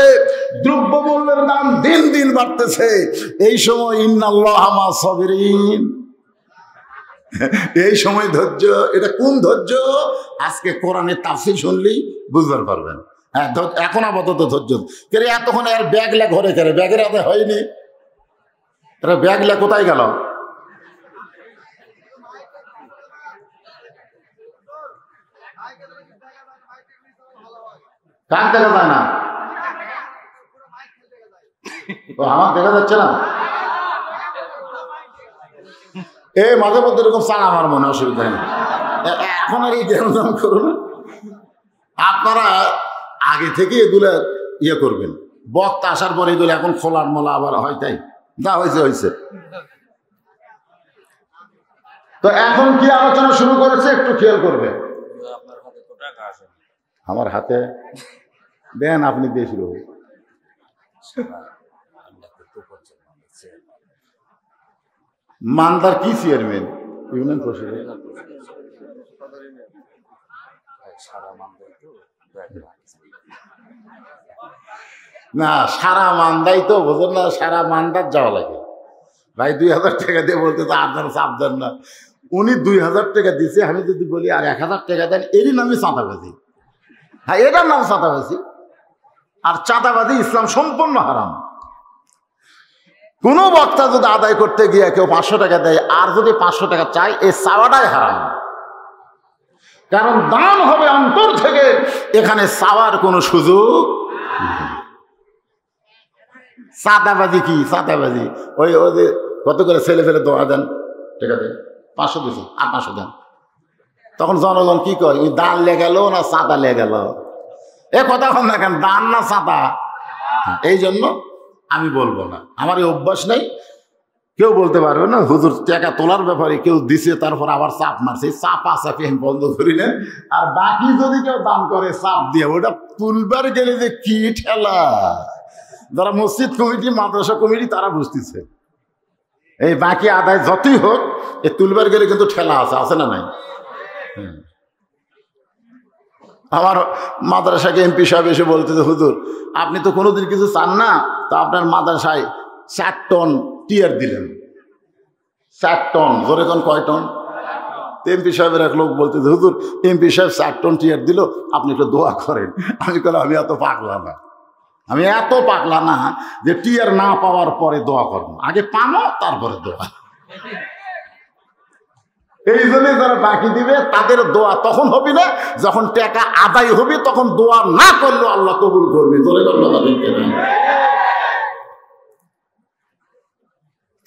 দ্রব্যমূল্যের দাম দিন দিন বাড়তেছে, এই সময় ইন্নাল্লাহা মা'আস সাবিরিন, এই সময় ধৈর্য। এটা কোন ধৈর্য? আজকে কোরআনের তাফসীর শুনলেই বুঝতে পারবেন। হ্যাঁ, এখন আপাতত ধৈর্য। কেরে এতক্ষণ আর ব্যাগলা ঘরে কেরে, ব্যাগের হাতে হয়নি, এটা ব্যাগলা কোথায় গেল? কার দেখা যায় না? আমার দেখা যাচ্ছে না। এই মাঝে মধ্যে এরকম চাল আমার মনে, অসুবিধা নেই। এখন আর এই ধ্যান করুন, আপনারা আগে থেকে এগুলো ইয়ে করবেন, বক্তা আসার পরে এগুলো এখন খোলার মোলা আবার হয়, তাই যা হয়েছে। তো এখন কি আলোচনা শুরু করেছে একটু খেয়াল করবে। আমার হাতে দেন, আপনি দিয়ে শুরু। মানদার কি চেয়ারম্যান? ইউনিয়ন পরিষদের। না, সারা মান্দাই তো বোঝেন না, সারা মান্দার যাওয়া লাগে ভাই। 2000 টাকা দিয়ে বলতে তো আপনার চাপ দেন না। উনি 2000 টাকা দিচ্ছে, আমি যদি বলি আর 1000 টাকা দেন, এরই নামই চাঁদাবাজি। হ্যাঁ, এটার নাম চাঁদাবাজি। আর চাঁদাবাজি ইসলাম সম্পূর্ণ হারাম। কোনো বক্তা যদি আদায় করতে গিয়ে কেউ 500 টাকা দেয়, আর যদি 500 টাকা চায়, এই চাওয়াটাই হারাম। কারণ দান হবে অন্তর থেকে, এখানে চাওয়ার কোনো সুযোগ। চাঁদাবাজি কি? চাঁদাবাজি ওই যে কত করে ছেলে ফেলে দোয়া দেন, টাকা দেন, 500 দিচ্ছে আর 500 দেন, তখন জনগণ কি কয়? ওই দান লে গেল না চাঁদা লে গেল? এ কথা কন না কেন, দান না চাঁদা? এই জন্য আমি বলবো না, আমার এই অভ্যাস নেই। কেউ বলতে পারবে না হুজুর টাকা তোলার ব্যাপারে কেউ দিছে তারপর আবার চাপ মারছে, চাপা চাপি আমি বন্ধ করি না। আর বাকি যদি কেউ দান করে চাপ দিয়ে, ওটা তুলবার গেলে যে কি ঠেলা, যারা মসজিদ কমিটি মাদ্রাসা কমিটি তারা বুঝতেছে। এই বাকি আদায় যতই হোক, এ তুলবার গেলে কিন্তু ঠেলা আছে না নাই? আমার মাদ্রাসাকে এমপি সাহেব এসে বলতেছে, হুজুর আপনি তো কোনোদিন কিছু চান না, তা আপনার মাদ্রাসায় 4 টন টিয়ার দিলেন। 4 টন, জোরে কোন কয় টন? এমপি সাহেবের এক লোক বলতে, হুজুর এমপি সাহেব 4 টন টিয়ার দিল, আপনি একটু দোয়া করেন। আমি বললাম, আমি এত পাগলা না, আমি এত পাগলা না যে টিয়ার না পাওয়ার পরে দোয়া করবো, আগে পাবো তারপরে দোয়া। এই জন্য যারা বাকি দিবে তাদের দোয়া তখন হবে না যখন টাকা আদায় হবে, তখন দোয়া না করলেও আল্লাহ কবুল করবে।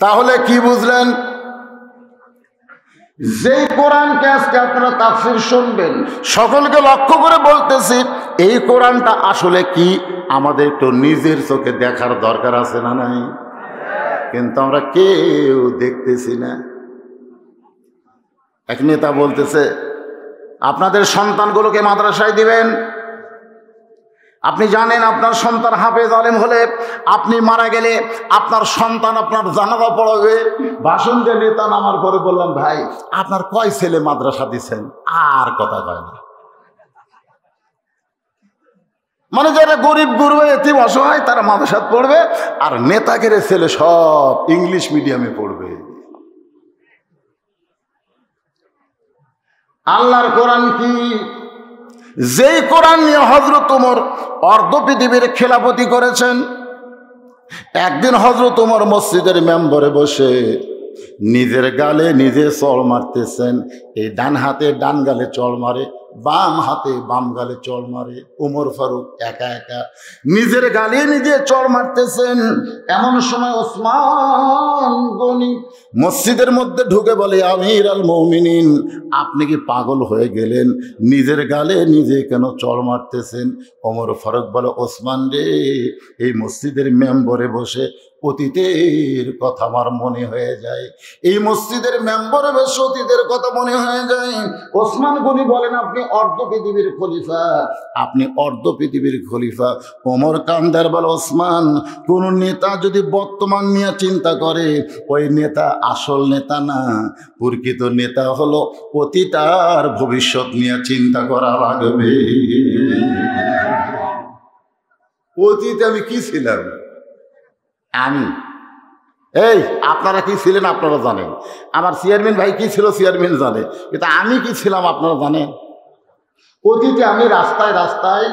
তাহলে কি বুঝলেন? যেই কোরআনকে আজকে আপনারা তাফসীর শুনবেন, সকলকে লক্ষ্য করে বলতেছি, এই কোরআনটা আসলে কি আমাদের তো নিজের চোখে দেখার দরকার আছে না নাই? কিন্তু আমরা কেউ দেখতেছি না। এক নেতা বলতেছে, আপনাদের সন্তানগুলোকে মাদ্রাসায় দিবেন। আপনি জানেন আপনার সন্তান হাফেজ আলেম হলে, আপনি মারা গেলে আপনার সন্তান আপনার জানাজা পড়াবে। ভাষণ দিয়ে নেতা নামার পরে বললাম, ভাই আপনার কয় ছেলে মাদ্রাসা দিচ্ছেন? আর কথা কয় না। মানে যারা গরিব গুরু এতিম অসহায় তারা মাদ্রাসাত পড়বে, আর নেতাগের ছেলে সব ইংলিশ মিডিয়ামে পড়বে। আল্লাহর কোরআন কি? যেই কোরআন নিয়ে হযরত ওমর অর্ধ পৃথিবীর খেলাফতি করেছেন, একদিন হযরত ওমর মসজিদের মেম্বরে বসে নিজের গালে নিজে চড় মারতেছেন। এই ডান হাতে ডান গালে চড় মারে, বাম হাতে বাম গালে চড় মারে। ওমর ফারুক একা একা নিজের গালে নিজে চড় মারতেছেন। এমন সময় ওসমান গনি মসজিদের মধ্যে ঢুকে বলে, আমির আল মুমিনিন, আপনি কি পাগল হয়ে গেলেন? নিজের গালে নিজে কেন চড় মারতেছেন? ওমর ফারুক বলে, ওসমান রে, এই মসজিদের মেম্বরে বসে অতীতের কথা আমার মনে হয়ে যায়। এই মসজিদের মেম্বরে বসে অতীতের কথা মনে হয়ে যায়। ওসমান গনি বলেন, আপনি অর্ধ পৃথিবীর খলিফা, আপনি অর্ধ পৃথিবীর খলিফা। ওমর কান্দার বলে, ওসমান, কোন নেতা যদি বর্তমান নিয়ে চিন্তা করে, ওই নেতা আসল নেতা না। প্রকৃত নেতা হলো অতীত আর ভবিষ্যৎ নিয়ে চিন্তা করা লাগবে। অতীতে আমি কি ছিলাম? এই আপনারা কি ছিলেন আপনারা জানেন, আমার চেয়ারম্যান ভাই কি ছিল চেয়ারম্যান জানে, কিন্তু আমি কি ছিলাম আপনারা জানেন? অতীতে আমি রাস্তায় রাস্তায়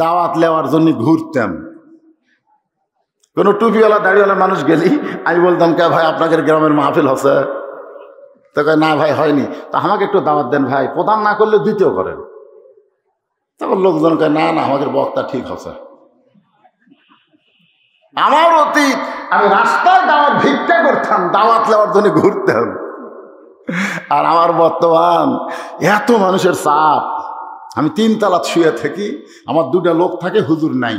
দাওয়াত নেওয়ার জন্য ঘুরতাম। কোনো টুপিওয়ালা দাড়িওয়ালা মানুষ গেলি আমি বলতাম, কে ভাই আপনাদের গ্রামের মাহফিল হচ্ছে? তো কয়, না ভাই হয়নি। তা আমাকে একটু দাওয়াত দেন ভাই, প্রধান না করলে দ্বিতীয় করেন। তখন লোকজন কয়, না না আমাদের বক্তা ঠিক হচ্ছে। আমার অতীত, আমি রাস্তায় দাওয়াত ভিক্ষা করতাম, দাওয়াত নেওয়ার জন্য ঘুরতাম। আর আমার বর্তমান এত মানুষের চাপ, আমি 3 তলা শুয়ে থাকি, আমার 2টা লোক থাকে, হুজুর নাই।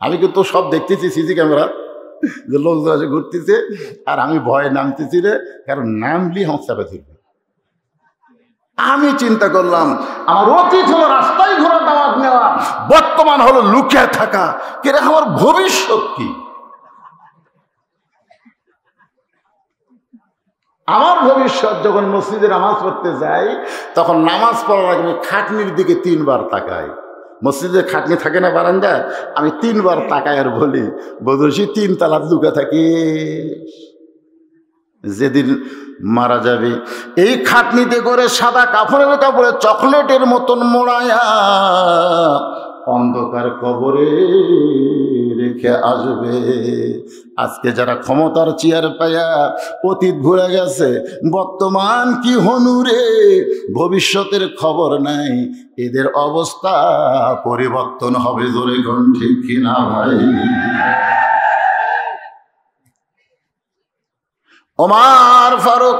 আমি কিন্তু সব দেখতেছি সিসি ক্যামেরা, যে লোকজন আছে ঘুরতেছে, আর আমি ভয়ে নামতেছি রে, কারণ নামলি আমার চাপে থাকবে। আমি চিন্তা করলাম, আমার অতীত হলো রাস্তায় ঘোরা দাওয়াত নেওয়া, বর্তমান হলো লুকিয়ে থাকা, কিন্তু আমার ভবিষ্যৎ কি? আমার ভবিষ্যৎ যখন মসজিদে নামাজ পড়তে যাই, তখন নামাজ পড়ার আগে আমি খাটনির দিকে 3 বার তাকাই। মসজিদে খাটনি থাকে না বারান্দায়, আমি 3 বার তাকাই আর বলি, বদরশি 3 তলা লুকে থাকি, যেদিন মারা যাবে এই খাটনিতে করে সাদা কাপড়ের কাপড়ে চকলেটের মতন মোড়ায়া অন্ধকার কবরে রেখে আসবে। আজকে যারা ক্ষমতার চেয়ার পায়া অতীত ভুলে গেছে, বর্তমান কি হনুরে, ভবিষ্যতের খবর নাই, এদের অবস্থা পরিবর্তন হবে। জোরে কোন ঠিক কিনা ভাই? ওমর ফারুক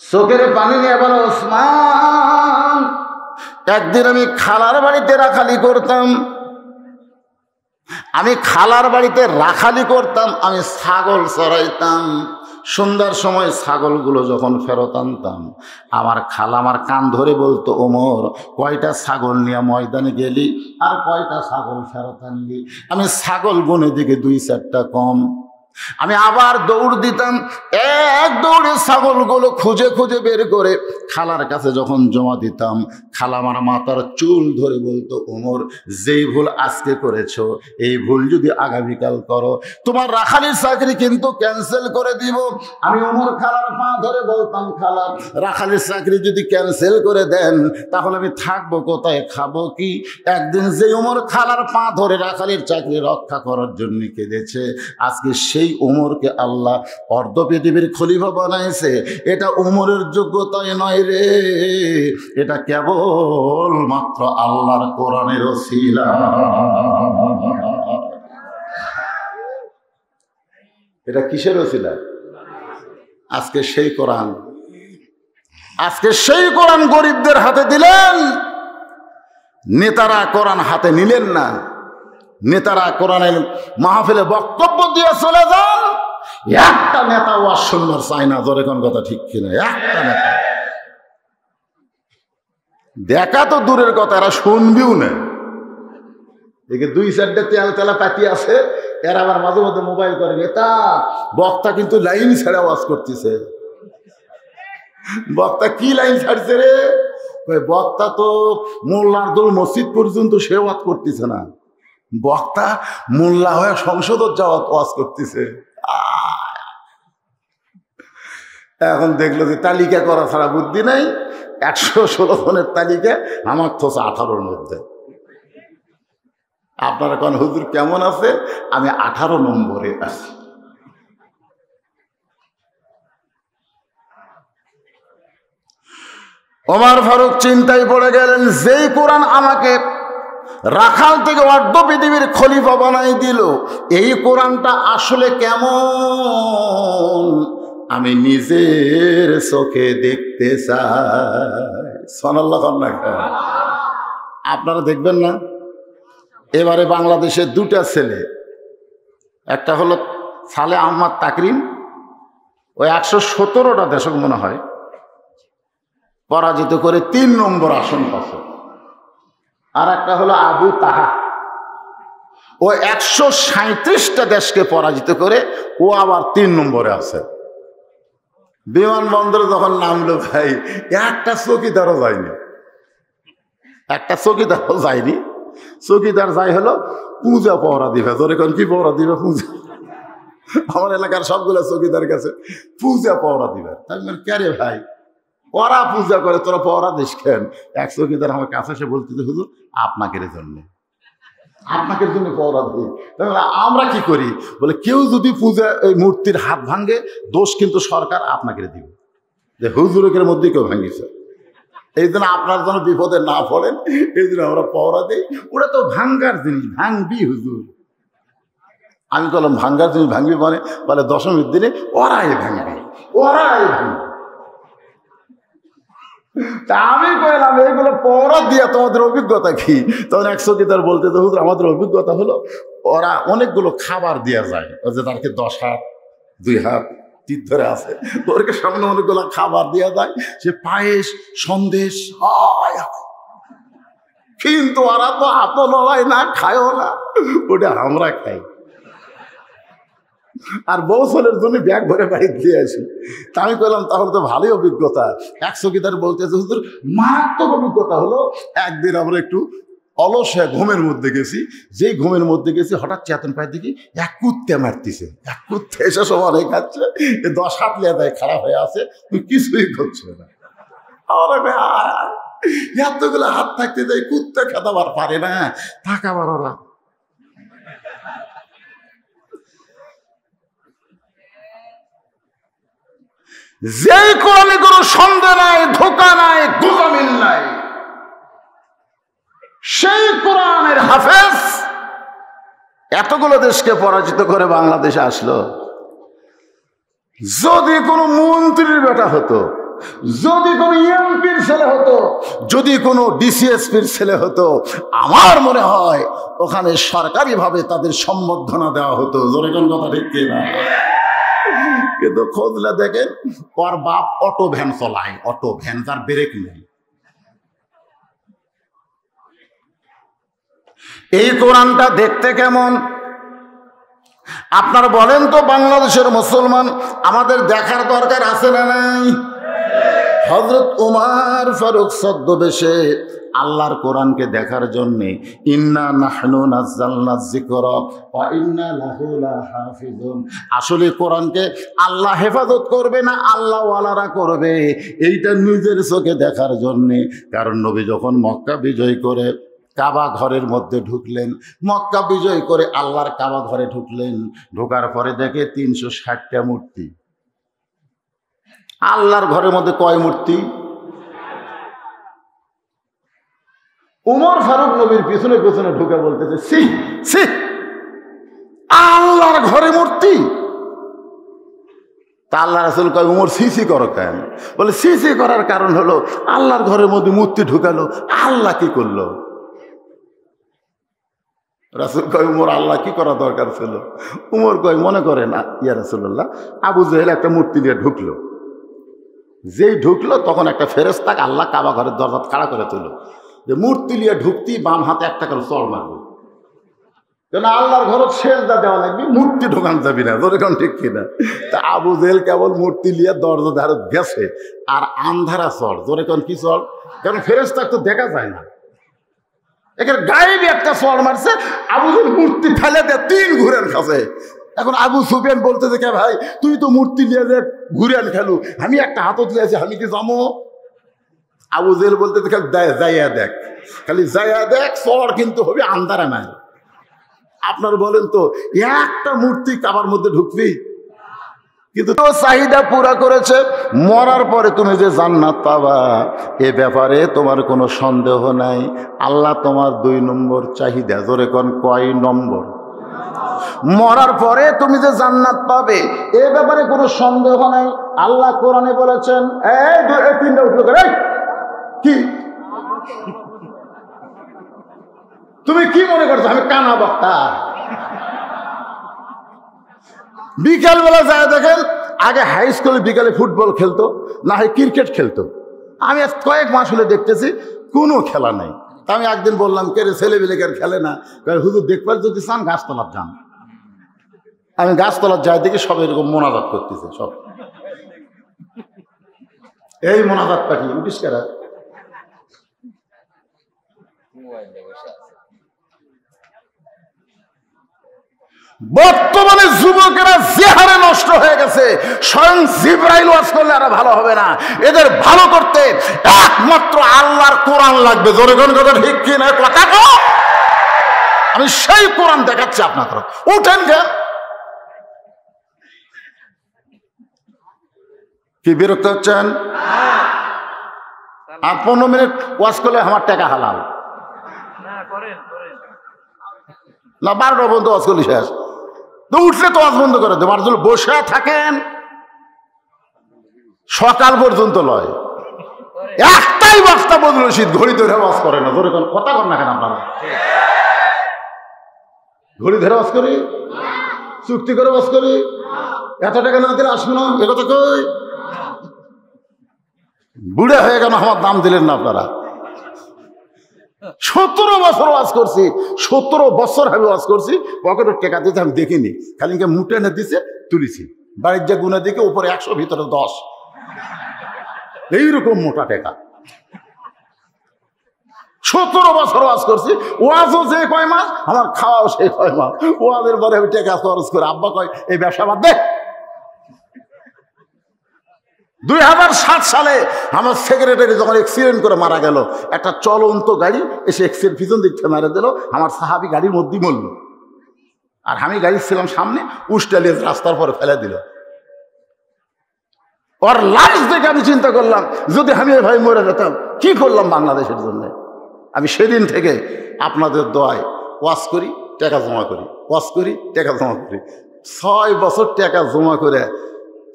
চোখের পানি নিয়ে বলো, ওসমান, একদিন আমি খালার বাড়িতে রাখালি করতাম। আমি ছাগল চড়াইতাম। সন্ধ্যার সময় ছাগলগুলো যখন ফেরত আনতাম, আমার খালা আমার কান ধরে বলতো, ওমর, কয়টা ছাগল নিয়ে ময়দানে গেলি আর কয়টা ছাগল ফেরত আনলি? আমি ছাগল গুনে দিকে 2-4টা কম। আমি আবার দৌড় দিতাম, এক দৌড়ে ছাগলগুলো খুঁজে খুঁজে বের করে খালার কাছে যখন জমা দিতাম, খালা আমার মাথার চুল ধরে বলতো, ওমর, যেই ভুল আজকে করেছো এই ভুল যদি আগামীকাল করো তোমার রাখালির চাকরি কিন্তু ক্যান্সেল করে দিব। আমি ওমর খালার পা ধরে বলতাম, খালা, রাখালির চাকরি যদি ক্যান্সেল করে দেন তাহলে আমি থাকবো কোথায়, খাবো কি? একদিন যে ওমর খালার পা ধরে রাখালির চাকরি রক্ষা করার জন্য কেঁদেছে, আজকে সেই উমরকে আল্লাহ অর্ধ পৃথিবীর খলিফা বানাইছে। এটা উমরের যোগ্যতায় নয় রে, এটা কেবল মাত্র আল্লাহর কোরআনের ওসিলা। এটা কিসের ওসিলা? আজকে সেই কোরআন, আজকে সেই কোরআন গরিবদের হাতে দিলেন। নেতারা কোরআন হাতে নিলেন না, নেতারা কোরআনের মাহফিলে বক্তব্য দিয়ে চলে যান। একটা নেতা ওয়াজ শুনবার চায় না, জোরে কোন কথা ঠিক কিনা? একটা নেতা দেখা তো দূরের কথা, এরা শুনবিও না। একে 2-4টা তেল তেলা পাতি আছে, এরা আবার মাঝে মধ্যে মোবাইল করে, নেতা বক্তা কিন্তু লাইন ছেড়ে ওয়াজ করতেছে। বক্তা কি লাইন ছাড়ছে রে? বক্তা তো মোল্লার দৌড় মসজিদ পর্যন্ত সে ওয়াজ করতেছে না, বক্তা মোল্লা হয়ে সংসদত যাওয়া ওয়াজ করতেছে। এখন দেখলো যে তালিকা করা ছাড়া বুদ্ধি নাই, 116 জনের তালিকা আমার তো 18-র মধ্যে। আপনারা কোন হুজুর কেমন আছে? আমি 18 নম্বরে আছি। ওমর ফারুক চিন্তায় পড়ে গেলেন, যেই কোরআন আমাকে রাখাল থেকে অর্ধ পৃথিবীর খলিফা বানাই দিল, এই কোরআনটা আসলে কেমন আমি নিজের চোখে দেখতে চাই। সুবহানাল্লাহ। আপনারা দেখবেন না? এবারে বাংলাদেশের 2টা ছেলে, একটা হলো সালে আহমদ তাকরিম, ওই 117টা দশক মনে হয় পরাজিত করে 3 নম্বর আসন পাচ্ছে। আর একটা হলো আবু তাহা, ও 137টা দেশকে পরাজিত করে ও আবার 3 নম্বরে আছে। বিমানবন্দরে যখন নামলো ভাই, একটা চৌকিদারও যায়নি, একটা চৌকিদারও যায়নি। চৌকিদার যাই হলো পূজা পহরা দিবে। ধরে কোন কি পহরা দিবে? পূজা। আমার এলাকার সবগুলো চৌকিদার কাছে পূজা পহরা দিবে। তাই মানে কে রে ভাই, ওরা পূজা করে, তোরা পহরা দিস কেন? এক চৌকিদার আমার কাছে এসে বলতেছে, হুজুর আপনাকের জন্য, আপনাদের জন্য পহরা দিই। আমরা কি করি? বলে কেউ যদি পূজা এই মূর্তির হাত ভাঙে, দোষ কিন্তু সরকার আপনাকে দিবে, যে হুজুরের মধ্যে কেউ ভাঙিছে, এই জন্য আপনার জন্য বিপদে না পড়েন, এই জন্য আমরা পহরা দিই। ওরা তো ভাঙ্গার জিনিস, ভাঙবি হুজুর। আমি বললাম ভাঙ্গার জিনিস ভাঙবি মানে? বলে 10মীর দিনে ওরাই ভাঙবি, ওরাই ভাঙবি। তা আমি কইলাম এইগুলো পহরা দিয়া তোমাদের অভিজ্ঞতা কি? তখন এক চৌকিদার বলতে, তো হুজুর আমাদের অভিজ্ঞতা হলো ওরা অনেকগুলো খাবার দেওয়া যায়, যে তারকে 10 হাত 2 হাত তীর ধরে আছে, ওরকে সামনে অনেকগুলো খাবার দেওয়া যায়, সে পায়েস সন্দেশ হয়, কিন্তু ওরা তো হাতও লড়াই না, খায়ও না, ওটা আমরা খাই। আর বউ ছেলের জন্য ব্যাগ ভরে বাড়ি দিয়ে আসি। তা আমি কইলাম তাহলে তো ভালোই অভিজ্ঞতা। এক চৌকিদার বলতেছে, হুজুর মারাত্মক অভিজ্ঞতা হলো, একদিন আমরা একটু অলস ঘুমের মধ্যে গেছি, যেই ঘুমের মধ্যে গেছি হঠাৎ চেতন পাই দেখি এক কুত্তে মারতেছে, এক কুত্তে এসে সবার খাচ্ছে, 10 হাত লেদায় খারাপ হয়ে আছে, তুই কিছুই করছে না। এতগুলো হাত থাকতে যাই, কুত্তে খেতাবার পারে না, থাকাবার ওরা। যেই কোরআনে কোনো সন্দেহ নাই, ধোঁকা নাই, গোজামিল নাই, সেই কোরআনের হাফেজ এতগুলো দেশকে পরাজিত করে বাংলাদেশে আসলো। যদি কোনো মন্ত্রীর বেটা হতো, যদি কোনো এমপির ছেলে হতো, যদি কোনো ডিসিএসপির ছেলে হতো, আমার মনে হয় ওখানে সরকারিভাবে তাদের সম্বর্ধনা দেওয়া হতো। জোরে কোন কথা ঠিক কিনা? কিন্তু খোঁজলে দেখেন ওর বাপ অটো ভ্যান চলায়, অটো ভ্যান, তার ব্রেক নেই। এই কোরআনটা দেখতে কেমন? আপনারা বলেন তো, বাংলাদেশের মুসলমান আমাদের দেখার দরকার আছে না নাই? হযরত উমর ফারুক ছদ্মবেশে আল্লাহর কোরআনকে দেখার জন্য ইন্না নাহনু নাযালনা যিকরা ওয়া ইন্না লাহু লাহাফিজুন, আসলে কোরআনকে আল্লাহ হেফাজত করবে না আল্লাহ ওয়ালারা করবে, এইটা নিজের চোখে দেখার জন্য। কারণ নবী যখন মক্কা বিজয় করে কাবা ঘরের মধ্যে ঢুকলেন, মক্কা বিজয় করে আল্লাহর কাবা ঘরে ঢুকলেন, ঢোকার পরে দেখে 360টা মূর্তি। আল্লাহর ঘরের মধ্যে কয় মূর্তি? উমর ফারুক নবীর পিছনে পিছনে ঢুকে বলতেছে, সি সি, আল্লাহর ঘরে মূর্তি। তা আল্লাহ রাসূল কয়, উমর সিসি করো কেন? বলে সিসি করার কারণ হলো আল্লাহর ঘরের মধ্যে মূর্তি ঢুকালো, আল্লাহ কি করলো? রাসূল কয়, উমর আল্লাহ কি করা দরকার ছিল? উমর কয়, মনে করে না ইয়া রাসূলুল্লাহ, আবু জেহেল একটা মূর্তি নিয়ে ঢুকলো, যেই ঢুকলো তখন একটা ফেরেশতাকে আল্লাহ কাবা ঘরের দরজা খাড়া করে তুলল যে মূর্তি নিয়ে ঢুকতি বাম হাতে একটা করে চড় মারবে, কেন আল্লাহর ঘর সেজদা দেওয়া লাগবে, মূর্তি ঢোকান যাবি না। যেরকম ঠিক কিনা? তা আবু জেহেল কেবল মূর্তি নিয়ে দরজা ধারে গেছে, আর আন্ধারা চড়, যেরকম কি চড়, কারণ ফেরেশতাকে তো দেখা যায় না, এখানে গায়েবী একটা চড় মারছে। আবু জেহেল মূর্তি ফেলে দেয়, 3 ঘুরেন খাসে। এখন আবু সুফিয়ান বলতে দেখে, ভাই তুই তো মূর্তি নিয়ে যে ঘুরেন খেলু, আমি একটা হাতত লিয়েছি, আমি কি জমো? আবু জেহেল বলতে দেখে, যাইয়া দেখ, খালি যাইয়া দেখ, চড় কিন্তু হবে আন্ধারা নাই। আপনার বলেন তো, একটা মূর্তি কাবার মধ্যে ঢুকবি? কিন্তু চাহিদা পুরা করেছে, মরার পরে তুমি যে জান্নাত পাবা এ ব্যাপারে তোমার কোনো সন্দেহ নাই। আল্লাহ তোমার 2 নম্বর চাহিদা, জোরে কোন কয় নম্বর? মরার পরে তুমি যে জান্নাত পাবে এ ব্যাপারে কোনো সন্দেহ নাই। আল্লাহ কোরআনে বলেছেন, এই 3টা উঠলো করে, কি তুমি কি মনে করছো আমি কানা বক্তা? বিকাল বেলা যায় দেখেন, আগে হাই স্কুলে বিকালে ফুটবল খেলতো, না হয় ক্রিকেট খেলতো। আমি আজ কয়েক মাস হলে দেখতেছি কোনো খেলা নাই। তা আমি একদিন বললাম, কে রে ছেলেবেলেকার খেলে না? হুজুর দেখবার যদি চান গাছতলার যান। আমি গাছতলার যাই দেখি সব এরকম মোনাজাত করতেছে, সব এই মোনাজাত পাখি উঠিস কারা। বর্তমানে যুবকেরা যে হারে নষ্ট হয়ে গেছে, স্বয়ং জিবরাইল ওয়াজ করলে আর ভালো হবে না। এদের ভালো করতে একমাত্র আল্লাহর কোরআন লাগবে। জোরে কোন কথা ঠিক কি না? কথা কো, আমি সেই কোরআন দেখাচ্ছি আপনাদের। উঠেন কেন? কি বিরক্ত হচ্ছেন? আর 15 মিনিট ওয়াজ করলে আমার টাকা হালাল না? 12টা পর্যন্ত ওয়াজ করলে শেষ। তো উঠলে তো ওয়াজ বন্ধ করে দেবো। আর যদি বসে থাকেন সকাল পর্যন্ত লয়, একটাই বক্তা বদল শীত ঘড়ি ধরে ওয়াজ করে না। ধরে কথা কর না কেন আপনারা? ঘড়ি ধরে ওয়াজ করি, চুক্তি করে ওয়াজ করি, এত টাকা না দিলে আসবো না, একথা কই? বুড়ে হয়ে গেল, আমার দাম দিলেন না আপনারা। 17 বছর ওয়াজ করছি, 17 বছর আমি ওয়াজ করছি, পকেটের টাকা দিতে আমি দেখিনি, খালি মুটে এনে দিছে তুলিছি, বাড়ির যে গুণে দিকে উপরে 100 ভিতরে 10, এইরকম মোটা টাকা। 17 বছর ওয়াজ করছি, ওয়াজও যে কয় মাস, আমার খাওয়াও সেই কয় মাস। ওয়াজের পরে আমি টাকা খরচ করে, আব্বা কয় এই ব্যবসা বাদ দে। 2007 সালে আমার সেক্রেটারি যখন অ্যাক্সিডেন্ট করে মারা গেল, একটা চলন্ত গাড়ি এসে অ্যাক্সিডেন্ট পিছন দিক থেকে মেরে দিল, আমার সাহাবি গাড়ির মধ্যেই মরল। আর আমি গাড়ি ছিলাম সামনে, উস্টালিয়ে রাস্তার পরে ফেলে দিল। ওর লাশ দেখে আমি চিন্তা করলাম, যদি আমি ভাই মরে যেতাম কি করলাম বাংলাদেশের জন্য। আমি সেদিন থেকে আপনাদের দোয়ায় ওয়াজ করি, টাকা জমা করি, ওয়াজ করি, টাকা জমা করি। 6 বছর টাকা জমা করে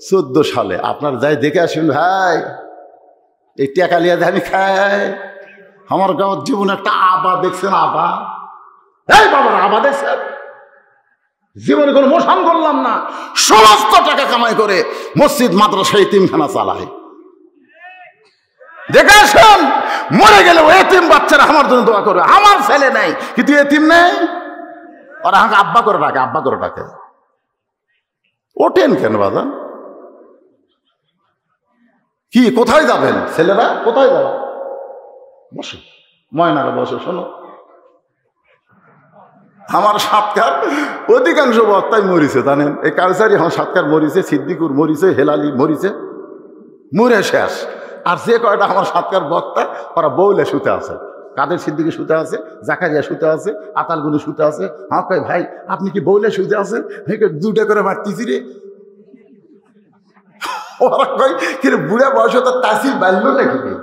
14 সালে আপনার যাই দেখে আসুন ভাই, এই টাকা লিয়ে আমি খাই। আমার গাঁর জীবনে একটা আবা দেখছেন? আবা, এই বাবার আবা দেখছেন? জীবনে কোনো মোশন করলাম না, সমস্ত টাকা কামাই করে মসজিদ মাদ্রাসা এতিমখানা চালায়। দেখে আসুন, মরে গেলে ওই এতিম বাচ্চারা আমার জন্য দোয়া করবে। আমার ছেলে নেই কিন্তু এতিম নেই, ওরা আমাকে আব্বা করে ডাকে, আব্বা করে ডাকে। ওঠেন কেন বাজান? কি কোথায় যাবেন ছেলেরা, কোথায় যাবেন? বসো ময়নারা, বসো। শোনো, আমার সাতকার অধিকাংশ বক্তাই মরিছে জানেন। এই কাউসারি আমার সাতকার মরিছে, সিদ্দিকুর মরিছে, হেলালি মরিছে, মরে শেষ। আর যে কয়টা আমার সাতকার বক্তা ওরা বউলে শুতে আছে। কাদের সিদ্দিকি শুতে আছে, জাকারিয়া শুতে আছে, আতালগুনি শুতে আছে। হ্যাঁ কয় ভাই আপনি কি বউলে শুতে আছেন? দুটা করে মারতেছি রে। ওরা কয় কি বুড়া বয়স তার তাসির বাড়লো নাকি?